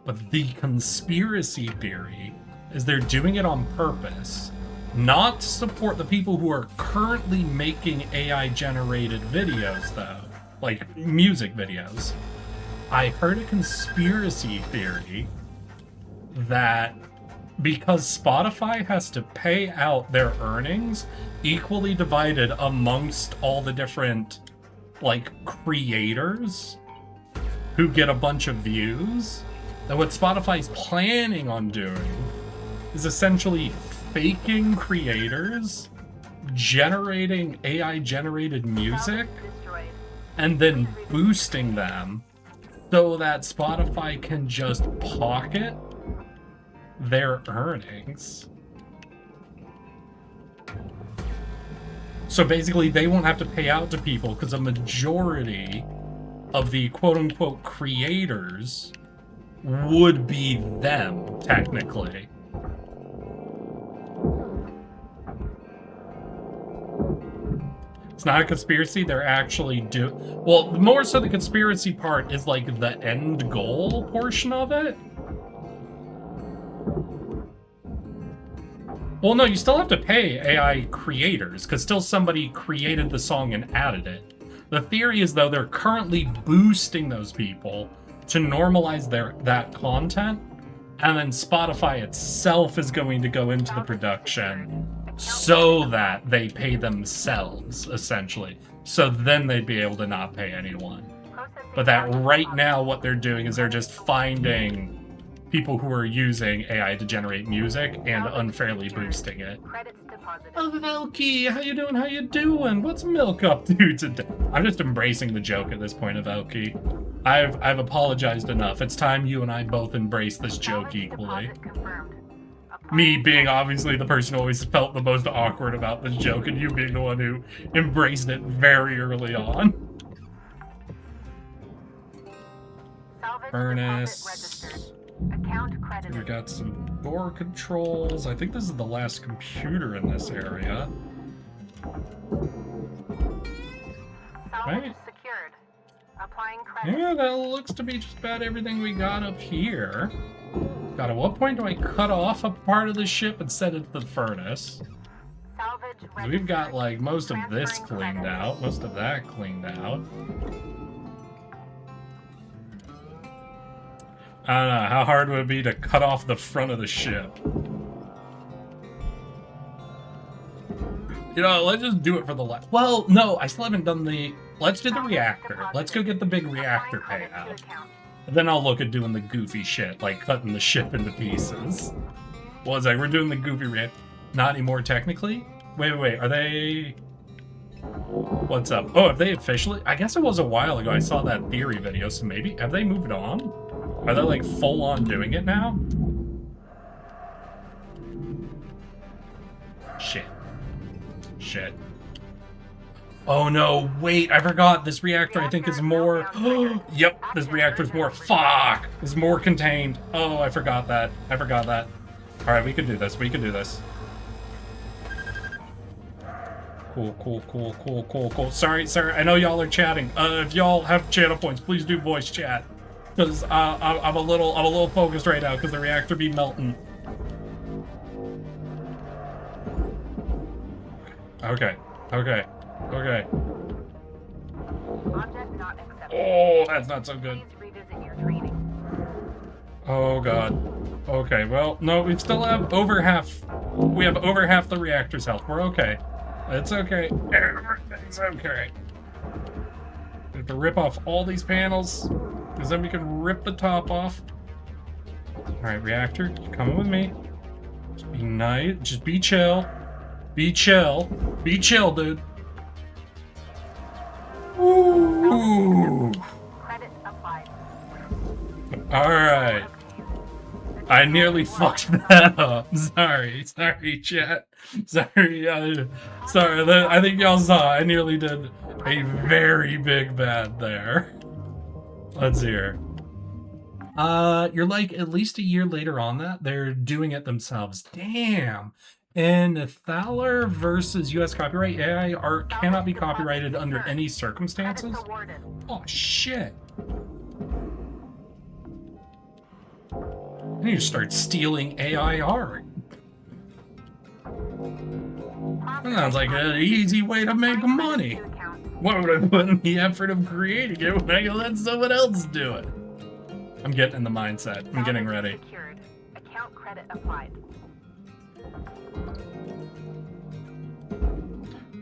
But the conspiracy theory is they're doing it on purpose, not to support the people who are currently making AI generated videos though, like music videos. I heard a conspiracy theory that because Spotify has to pay out their earnings equally divided amongst all the different, like, creators who get a bunch of views, that what Spotify's planning on doing is essentially faking creators, generating AI-generated music, and then boosting them so that Spotify can just pocket their earnings. So basically they won't have to pay out to people because a majority of the quote-unquote creators would be them, technically. It's not a conspiracy, they're actually well, more so the conspiracy part is like the end goal portion of it. Well, no, you still have to pay AI creators, because still somebody created the song and added it. The theory is, though, they're currently boosting those people to normalize that content, and then Spotify itself is going to go into the production so that they pay themselves, essentially. So then they'd be able to not pay anyone. But that right now what they're doing is they're just finding people who are using AI to generate music and unfairly boosting it. Credits deposited. Oh, Velky, how you doing? How you doing? What's Milk up to today? I'm just embracing the joke at this point of Velky. I've apologized enough. It's time you and I both embrace this joke equally. Deposit confirmed. Me being obviously the person who always felt the most awkward about this joke, and you being the one who embraced it very early on. Salvage Furnace. deposit registered. Account credited. We got some door controls. I think this is the last computer in this area. Salvage Right. secured. Applying credit. Yeah, that looks to be just about everything we got up here. God, at what point do I cut off a part of the ship and set it to the furnace? Salvage 'Cause registered. we've got, like, most of this Transferring cleaned credit. out, most of that cleaned out. I don't know, how hard would it be to cut off the front of the ship? You know, let's just do it for the last. Well, no, I still haven't done the. Let's do the reactor. Let's go get the big reactor Applying credit payout. to account. And then I'll look at doing the goofy shit, like cutting the ship into pieces. What was I? We're doing the goofy reactor. Not anymore, technically? Wait. Are they. What's up? Oh, have they officially? I guess it was a while ago I saw that theory video, so maybe. Have they moved on? Are they, like, full on doing it now? Shit. Oh no, wait, I forgot. This reactor I think is more... Yep, this reactor's more... Fuck! Is more contained. Oh, I forgot that. Alright, we can do this. Cool. Sorry, I know y'all are chatting. If y'all have channel points, please do voice chat. Because I'm a little focused right now because the reactor be melting. Okay. Object not accepted. Oh, that's not so good. Please revisit your training. Oh god. Okay, well, no, we still have over half. We have over half the reactor's health. We're okay. It's okay. Everything's okay. We have to rip off all these panels, because then we can rip the top off. Alright, reactor, you coming with me. Just be nice. Just be chill. Be chill, dude. Ooh. Credit applied. Alright. I nearly fucked that up. Sorry, chat. Sorry. I think y'all saw. I nearly did a very big bad there. Let's hear. You're like at least a year later on that they're doing it themselves. Damn. In Thaler versus U.S. copyright, AI art cannot be copyrighted under any circumstances. Credits awarded. Oh shit. I need to start stealing AI art. That sounds like an easy way to make money. To account. Why would I put in the effort of creating it when I can let someone else do it? I'm getting in the mindset. I'm getting Salvage ready. Secured. Account credit applied.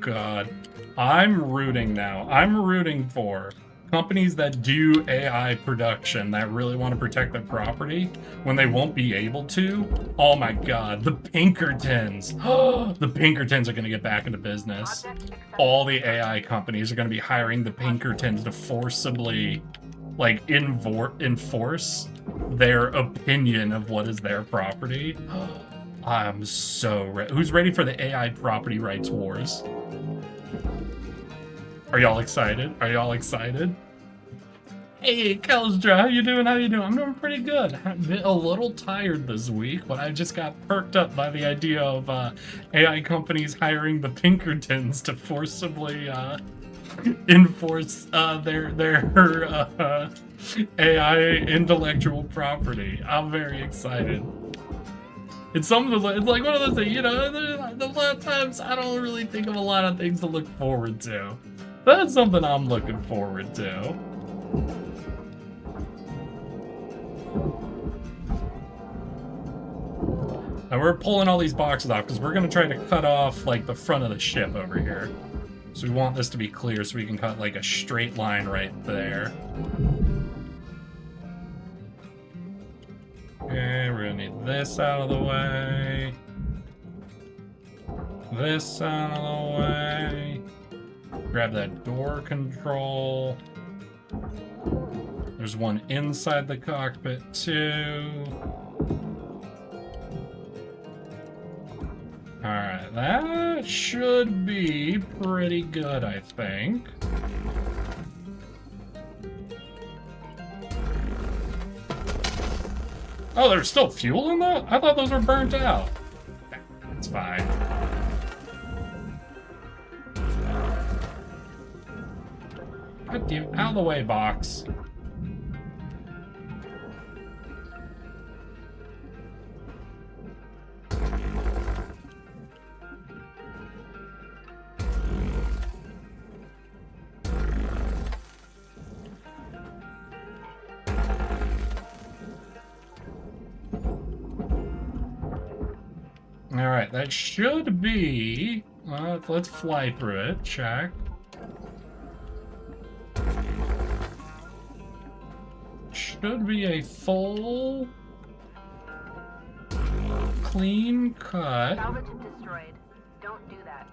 God. I'm rooting now. I'm rooting for companies that do AI production that really want to protect their property when they won't be able to. Oh my god, the Pinkertons. The Pinkertons are going to get back into business. Object accepted. All the AI companies are going to be hiring the Pinkertons to forcibly, like, enforce their opinion of what is their property. I'm so ready. Who's ready for the AI property rights wars? Are y'all excited? Hey, Kelstra, how you doing? I'm doing pretty good. I've been a little tired this week, but I just got perked up by the idea of AI companies hiring the Pinkertons to forcibly enforce their AI intellectual property. I'm very excited. It's like one of those things, you know, a lot of times I don't really think of a lot of things to look forward to. That's something I'm looking forward to. Now we're pulling all these boxes off because we're going to try to cut off like the front of the ship over here. So we want this to be clear so we can cut like a straight line right there. Okay, we're gonna need this out of the way. This out of the way. Grab that door control. There's one inside the cockpit too. Alright, that should be pretty good, I think. Oh, there's still fuel in that? I thought those were burnt out. That's fine. God damn, out of the way, box. Alright, that should be... let's fly through it. Check. Should be a full... clean cut. Salvage and destroyed. Don't do that.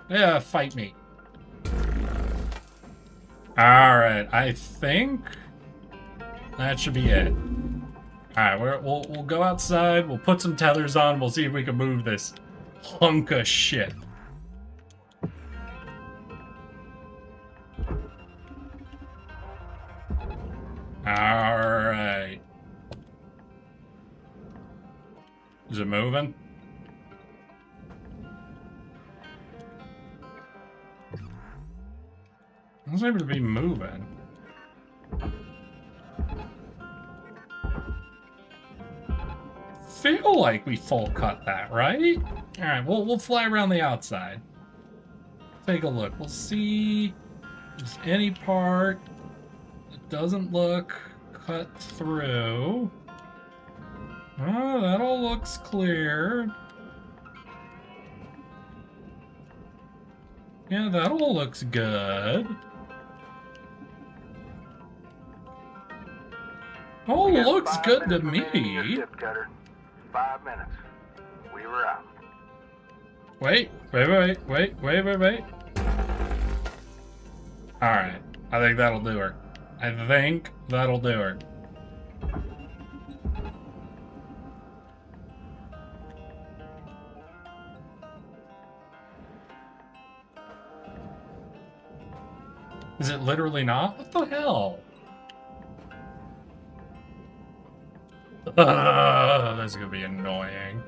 Yeah, fight me. Alright, I think... that should be it. Alright, we'll go outside, we'll put some tethers on, we'll see if we can move this hunk of shit. Alright. Is it moving? It doesn't seem to be moving. Feel like we full cut that, right? All right, we'll fly around the outside. Take a look. We'll see if there's any part that doesn't look cut through. Oh, that all looks clear. Yeah, that all looks good. Oh, looks good to me. 5 minutes. We were out. Wait. Alright. I think that'll do her. Is it literally not? What the hell? That's gonna be annoying.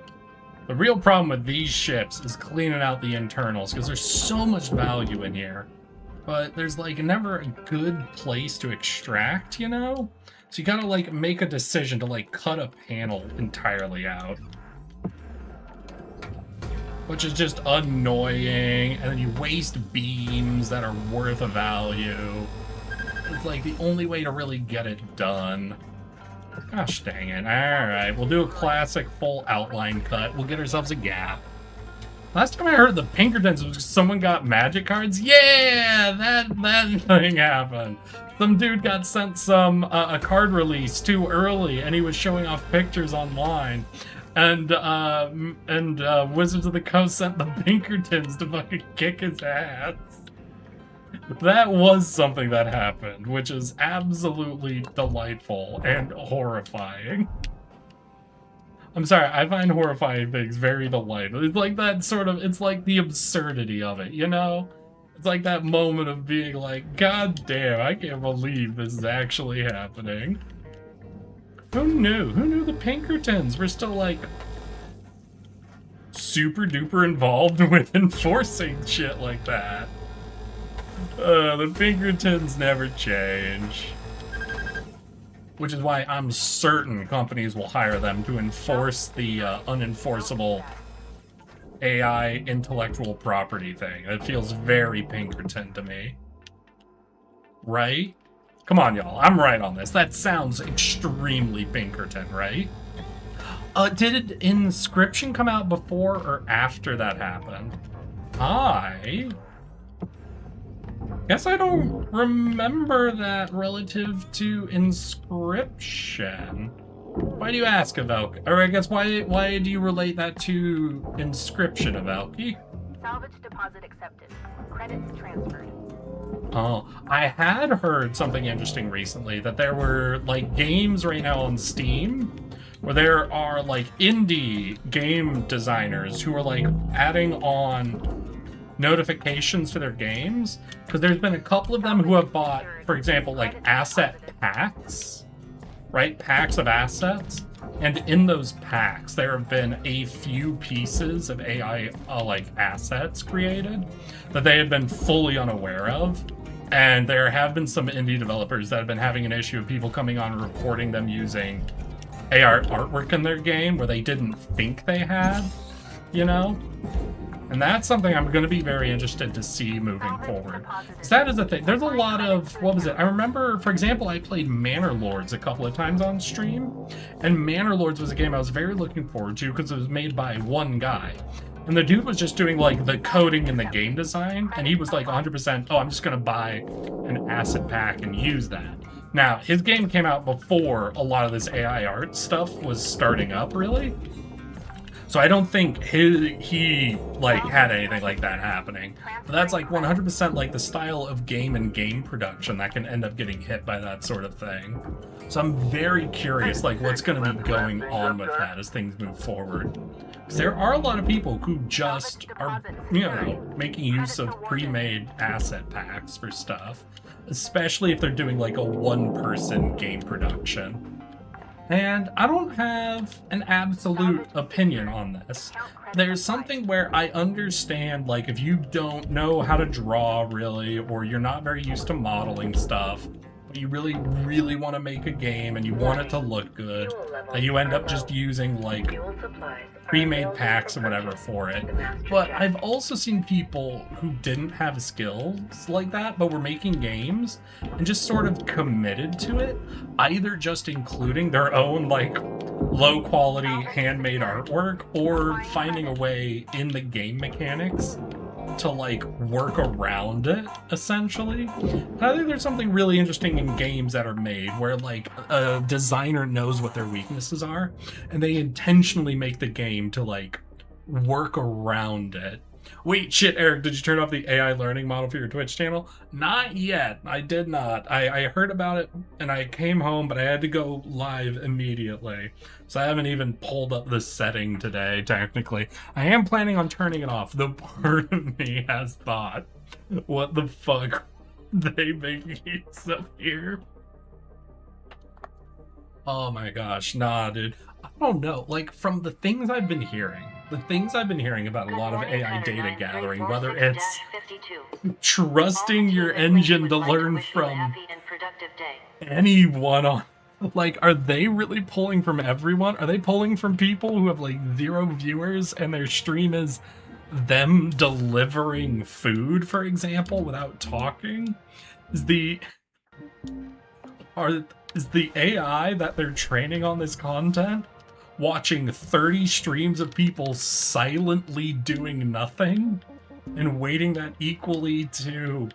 The real problem with these ships is cleaning out the internals, because there's so much value in here. But there's like never a good place to extract, you know? So you gotta like make a decision to like cut a panel entirely out. Which is just annoying, and then you waste beams that are worth a value. It's like the only way to really get it done. Gosh dang it. Alright, we'll do a classic full outline cut. We'll get ourselves a gap. Last time I heard the Pinkertons was someone got magic cards. Yeah, that thing happened. Some dude got sent a card release too early, and he was showing off pictures online. And Wizards of the Coast sent the Pinkertons to fucking kick his ass. That was something that happened, which is absolutely delightful and horrifying. I'm sorry, I find horrifying things very delightful. It's like that sort of, it's like the absurdity of it, you know? It's like that moment of being like, God damn, I can't believe this is actually happening. Who knew? Who knew the Pinkertons were still like super duper involved with enforcing shit like that? The Pinkertons never change. Which is why I'm certain companies will hire them to enforce the unenforceable AI intellectual property thing. It feels very Pinkerton to me. Right? Come on, y'all. I'm right on this. That sounds extremely Pinkerton, right? Did Inscription come out before or after that happened? I guess I don't remember that relative to Inscription. Why do you ask, Avelk? Or I guess why do you relate that to Inscription, Avelki? Salvage deposit accepted. Credits transferred. Oh, I had heard something interesting recently, that there were like games right now on Steam where there are like indie game designers who are like adding on notifications to their games, because there's been a couple of them who have bought, for example, like asset packs, right? Packs of assets. And in those packs, there have been a few pieces of AI like assets created that they had been fully unaware of. And there have been some indie developers that have been having an issue of people coming on and reporting them using AI artwork in their game where they didn't think they had, you know? And that's something I'm going to be very interested to see moving forward. So that is the thing. There's a lot of, what was it? I remember, for example, I played Manor Lords a couple of times on stream. And Manor Lords was a game I was very looking forward to because it was made by one guy. And the dude was just doing like the coding and the game design. And he was like 100%, oh, I'm just going to buy an asset pack and use that. Now, his game came out before a lot of this AI art stuff was starting up, really. So I don't think he like had anything like that happening. But that's like 100% like the style of game and game production that can end up getting hit by that sort of thing. So I'm very curious like what's going to be going on with that as things move forward. Because there are a lot of people who just are, you know, making use of pre-made asset packs for stuff. Especially if they're doing like a one-person game production. And I don't have an absolute opinion on this. There's something where I understand, like, if you don't know how to draw, really, or you're not very used to modeling stuff, but you really, really want to make a game and you want it to look good, that you end up just using, like, pre-made packs or whatever for it. But I've also seen people who didn't have skills like that, but were making games and just sort of committed to it, either just including their own like low quality handmade artwork or finding a way in the game mechanics to like work around it, essentially. And I think there's something really interesting in games that are made where like a designer knows what their weaknesses are and they intentionally make the game to like work around it. Wait, shit, Eric, did you turn off the AI learning model for your Twitch channel? Not yet. I did not. I heard about it and I came home, but I had to go live immediately. So I haven't even pulled up the setting today, technically. I am planning on turning it off. The part of me has thought, what the fuck are they making use of here? Oh my gosh, nah, dude. I don't know. Like, from the things I've been hearing about a lot of AI data gathering, whether it's trusting your engine to learn from anyone on, like, are they really pulling from everyone? Are they pulling from people who have like 0 viewers and their stream is them delivering food, for example, without talking? Is the AI that they're training on this content watching 30 streams of people silently doing nothing and weighting that equally to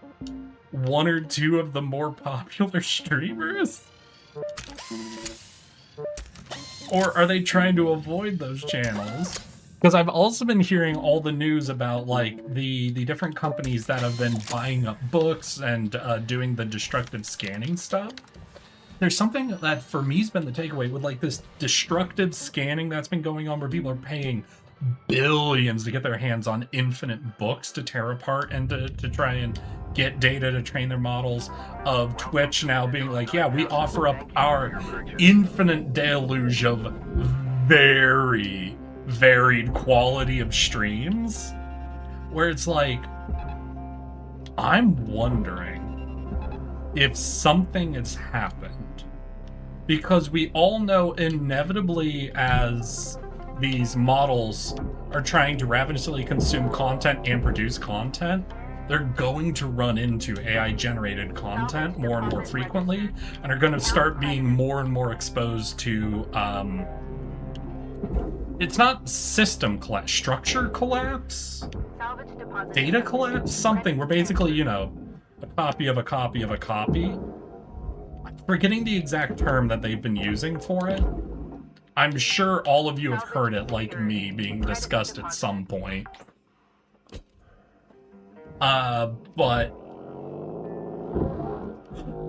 1 or 2 of the more popular streamers? Or are they trying to avoid those channels? Because I've also been hearing all the news about like the different companies that have been buying up books and doing the destructive scanning stuff. There's something that for me has been the takeaway with like this destructive scanning that's been going on where people are paying billions to get their hands on infinite books to tear apart and to try and get data to train their models, of Twitch now being like, yeah, we offer up our infinite deluge of very varied quality of streams, where it's like, I'm wondering if something has happened. Because we all know inevitably as these models are trying to ravenously consume content and produce content, they're going to run into AI-generated content more and more frequently, and are going to start being more and more exposed to, it's not system collapse, structure collapse? Data collapse? Something where basically, you know, a copy of a copy of a copy. I'm forgetting the exact term that they've been using for it, I'm sure all of you have heard it like me being discussed at some point. But...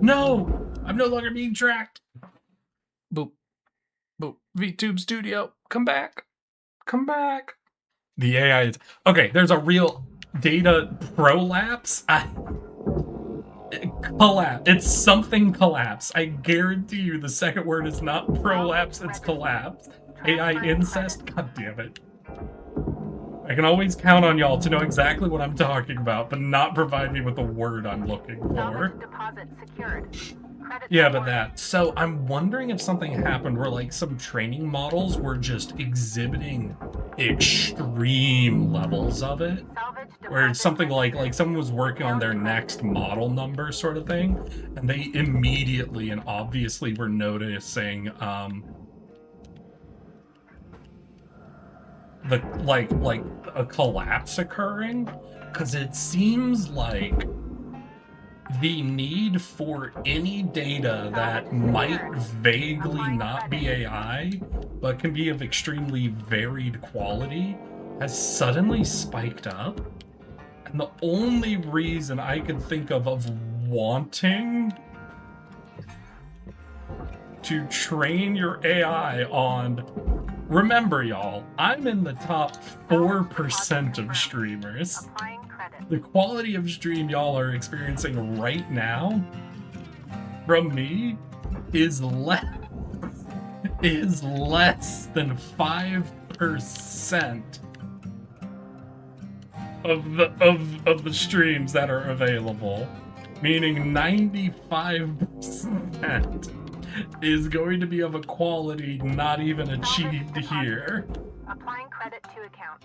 No! I'm no longer being tracked! Boop. Boop. VTube Studio, come back. Come back. The AI is... Okay, there's a real data prolapse. Collapse. It's something collapse. I guarantee you the second word is not prolapse, it's collapse. AI incest? God damn it. I can always count on y'all to know exactly what I'm talking about, but not provide me with the word I'm looking for. Deposit secured. Yeah, but that. So I'm wondering if something happened where like some training models were just exhibiting extreme levels of it. Where it's something like someone was working on their next model number sort of thing, and they immediately and obviously were noticing the like a collapse occurring, because it seems like the need for any data that might vaguely not be AI, but can be of extremely varied quality, has suddenly spiked up. And the only reason I could think of wanting to train your AI on... Remember, y'all, I'm in the top 4% of streamers. The quality of stream y'all are experiencing right now from me is less than 5% of the streams that are available, meaning 95% is going to be of a quality not even achieved here. Applying credit to account.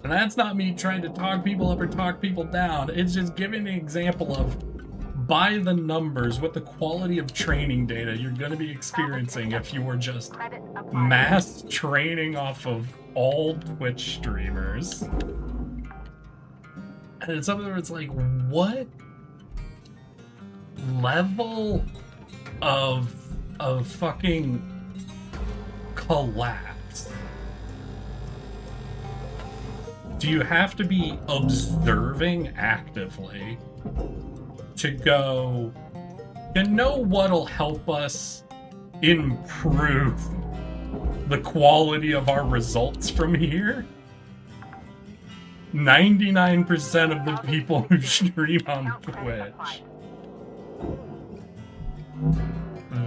And that's not me trying to talk people up or talk people down. It's just giving an example of, by the numbers, what the quality of training data you're going to be experiencing if you were just mass training off of all Twitch streamers. And it's something where it's like, what level of fucking collapse do you have to be observing actively to go, you know what'll help us improve the quality of our results from here? 99% of the people who stream on Twitch.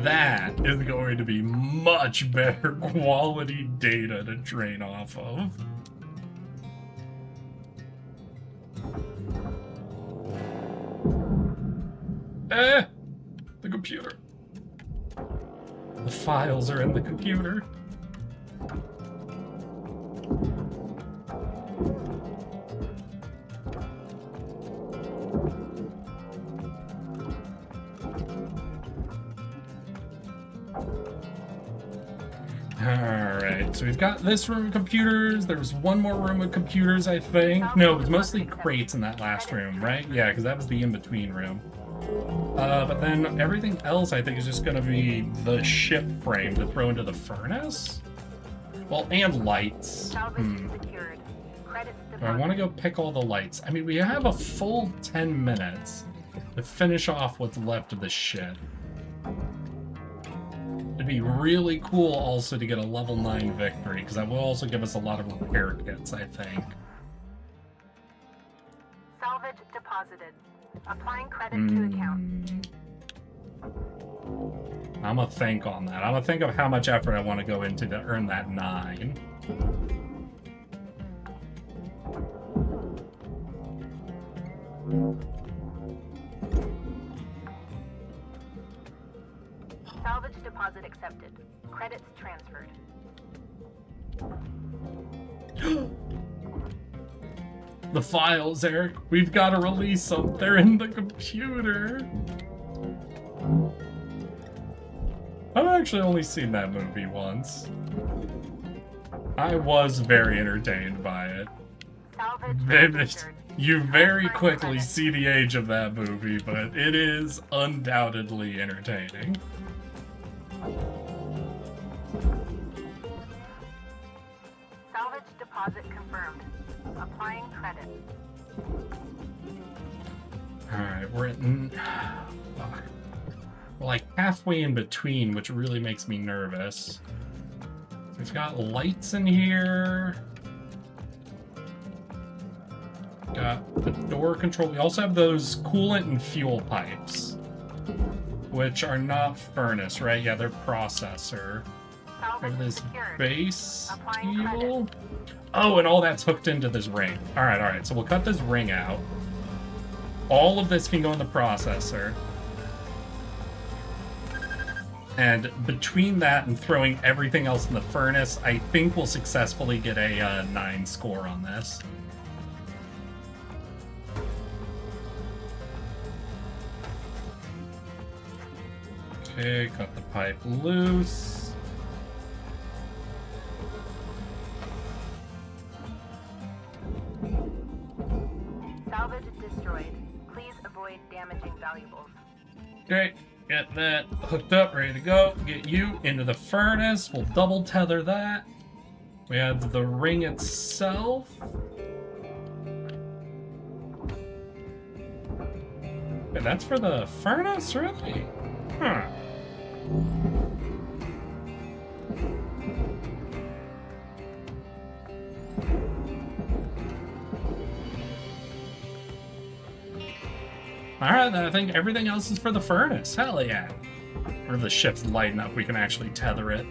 That is going to be much better quality data to train off of. The computer. The files are in the computer. Alright, so we've got this room of computers. There was one more room with computers, I think. No, it was mostly crates in that last room, right? Yeah, because that was the in-between room. But then everything else, I think, is just going to be the ship frame to throw into the furnace? Well, and lights. Do I want to go pick all the lights? I mean, we have a full 10 minutes to finish off what's left of the ship. It'd be really cool also to get a level 9 victory, because that will also give us a lot of repair kits, I think. Salvage deposited. Applying credit to account. I'm gonna think on that. I'm gonna think of how much effort I want to go into to earn that 9. Salvage deposit accepted. Credits transferred. The files, Eric. We've got to release them. They're in the computer. I've actually only seen that movie once. I was very entertained by it. You very quickly see the age of that movie, but it is undoubtedly entertaining. Deposit confirmed. Applying credit. Alright, we're like halfway in between, which really makes me nervous. So we've got lights in here. Got the door control. We also have those coolant and fuel pipes, which are not furnace, right? Yeah, they're processor. We have this base steel. Oh, and all that's hooked into this ring. All right. So we'll cut this ring out. All of this can go in the processor. And between that and throwing everything else in the furnace, I think we'll successfully get a 9 score on this. Okay, cut the pipe loose. Salvage destroyed. Please avoid damaging valuables. Okay, get that hooked up, ready to go. Get you into the furnace. We'll double tether that. We have the ring itself. And that's for the furnace, really? Huh. Alright, then I think everything else is for the furnace. Hell yeah. Or if the ship's light enough, we can actually tether it.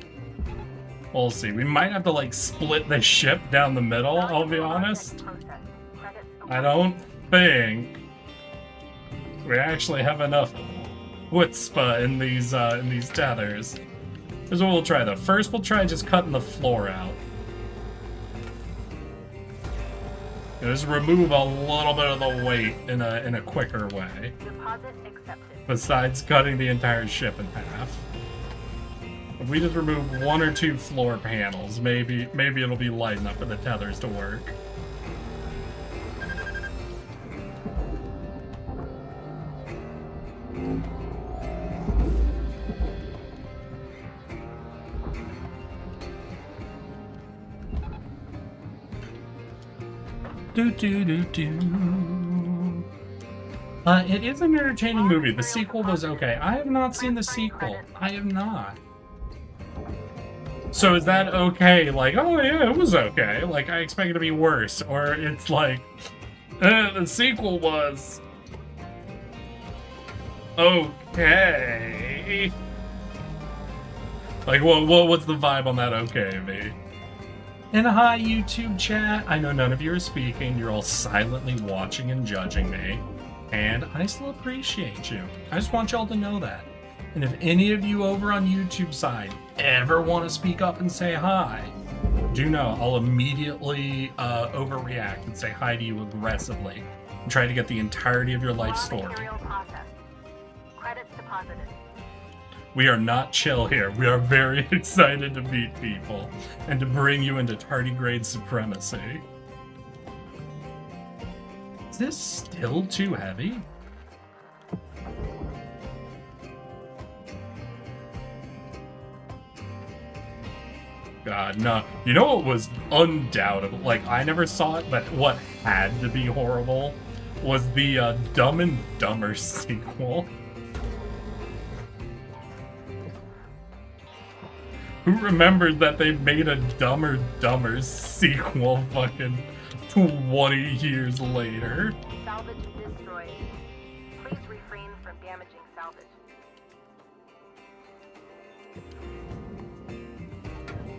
We'll see. We might have to, like, split the ship down the middle, I'll be honest. I don't think we actually have enough chutzpah in these tethers. Here's what we'll try, though. First, we'll try just cutting the floor out. Just remove a little bit of the weight in a quicker way. Deposit accepted. Besides cutting the entire ship in half. If we just remove 1 or 2 floor panels, maybe it'll be light enough for the tethers to work. It is an entertaining movie. The sequel was okay. I have not seen the sequel. I have not. So is that okay? Like, oh yeah, it was okay. Like, I expect it to be worse. Or it's like, the sequel was okay. Like, what's the vibe on that okay, V? And hi, YouTube chat. I know none of you are speaking. You're all silently watching and judging me. And I still appreciate you. I just want y'all to know that. And if any of you over on YouTube side ever want to speak up and say hi, do know I'll immediately overreact and say hi to you aggressively and try to get the entirety of your life story. Credits deposited. We are not chill here. We are very excited to meet people and to bring you into tardigrade supremacy. Is this still too heavy? God, no. You know what was undoubtable? Like, I never saw it, but what had to be horrible was the Dumb and Dumber sequel. Who remembers that they made a Dumber Dumber sequel fucking 20 years later? Salvage destroyed. Please refrain from damaging salvage.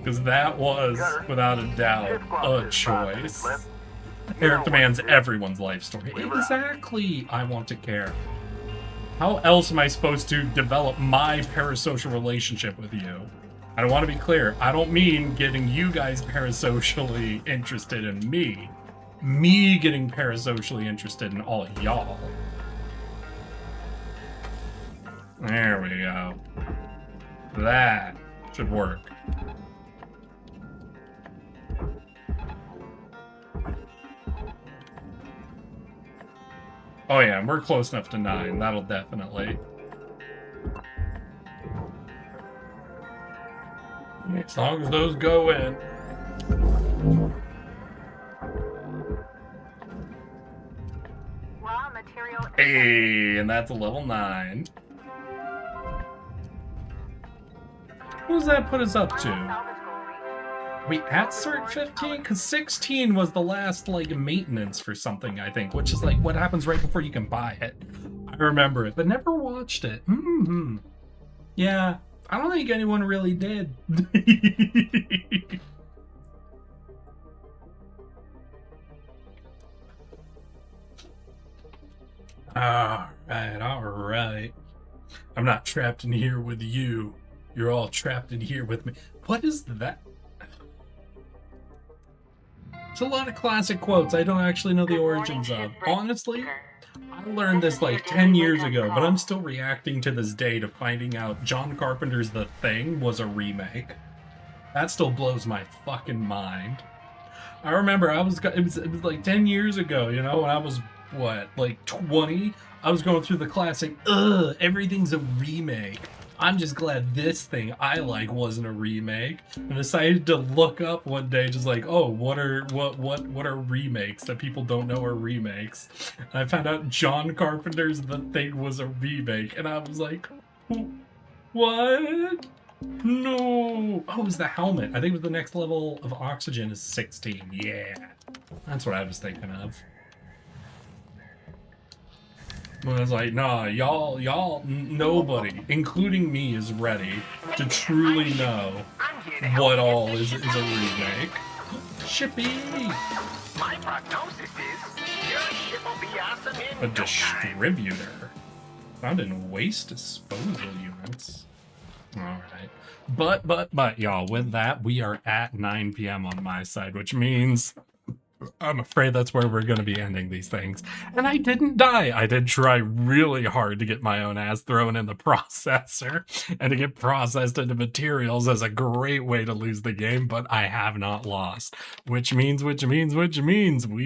Because that was, without a doubt, a choice. Eric demands everyone's life story. Exactly! I want to care. How else am I supposed to develop my parasocial relationship with you? I want to be clear. I don't mean getting you guys parasocially interested in me. Me getting parasocially interested in all y'all. There we go. That should work. Oh yeah, and we're close enough to 9. That'll definitely. As long as those go in. Hey, and that's a level 9. What does that put us up to? Are we at cert 15? Because 16 was the last, like, maintenance for something, I think, which is, like, what happens right before you can buy it. I remember it, but never watched it. Mm-hmm. Yeah, I don't think anyone really did. All right. I'm not trapped in here with you. You're all trapped in here with me. What is that? It's a lot of classic quotes I don't actually know the origins of. Honestly, I learned this like 10 years ago, but I'm still reacting to this day to finding out John Carpenter's The Thing was a remake. That still blows my fucking mind. I remember it was like 10 years ago, you know, when I was, what, like 20? I was going through the classic, everything's a remake. I'm just glad this thing I like wasn't a remake. And decided to look up one day, just like, oh, what are remakes that people don't know are remakes? And I found out John Carpenter's The Thing was a remake, and I was like, what? No. Oh, it was the helmet. I think it was the next level of oxygen is 16. Yeah, that's what I was thinking of. I was like, nah, y'all, nobody, including me, is ready to truly know what all is a remake. Shippy! My prognosis is your ship will be awesome in A distributor. Found in waste disposal units. Alright. But, y'all, with that, we are at 9 p.m. on my side, which means I'm afraid that's where we're going to be ending these things. And I didn't die. I did try really hard to get my own ass thrown in the processor and to get processed into materials as a great way to lose the game, but I have not lost. Which means we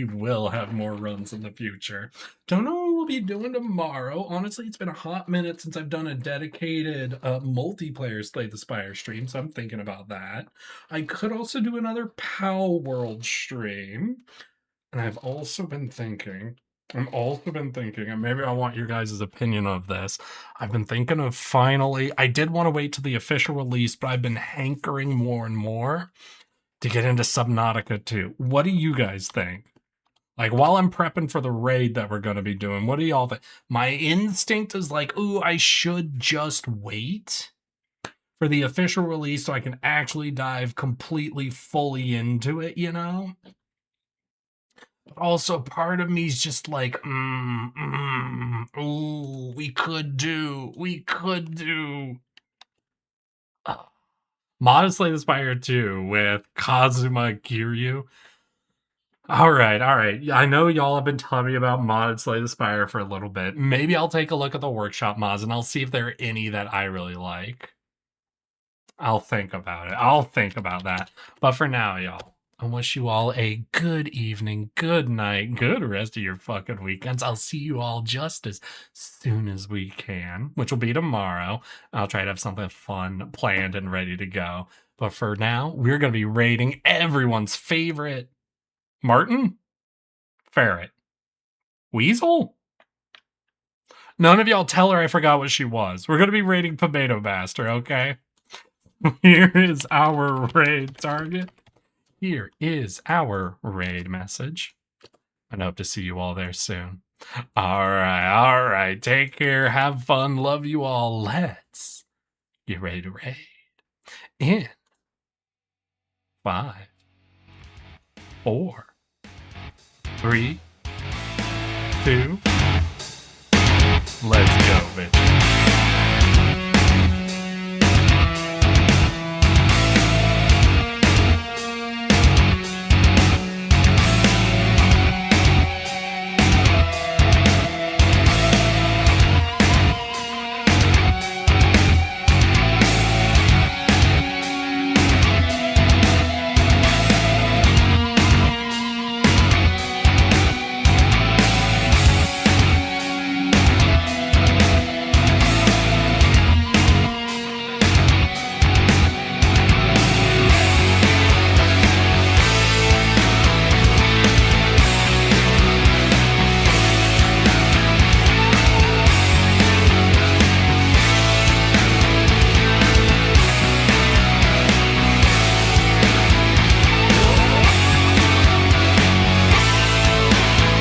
will have more runs in the future. Don't know what we'll be doing tomorrow. Honestly, it's been a hot minute since I've done a dedicated multiplayer Slay the Spire stream, so I'm thinking about that. I could also do another POW World stream. And I've also been thinking, and maybe I want your guys' opinion of this. I've been thinking of finally, I did want to wait till the official release, but I've been hankering more and more to get into Subnautica 2. What do you guys think? Like, while I'm prepping for the raid that we're going to be doing, what do y'all think? My instinct is like, ooh, I should just wait for the official release so I can actually dive completely, fully into it, you know? But also, part of me is just like, ooh, we could do. Mod Slay the Spire 2 with Kazuma Kiryu. All right. I know y'all have been telling me about Modded Slay the Spire for a little bit. Maybe I'll take a look at the workshop mods and I'll see if there are any that I really like. I'll think about it. I'll think about that. But for now, y'all, I wish you all a good evening, good night, good rest of your fucking weekends. I'll see you all just as soon as we can, which will be tomorrow. I'll try to have something fun planned and ready to go. But for now, we're going to be rating everyone's favorite Martin? Ferret? Weasel? None of y'all tell her I forgot what she was. We're going to be rating Tomato Master, okay? Here is our raid target. Here is our raid message. I hope to see you all there soon. All right. Take care. Have fun. Love you all. Let's get ready to raid. In 5, 4, 3, 2, let's go, bitch.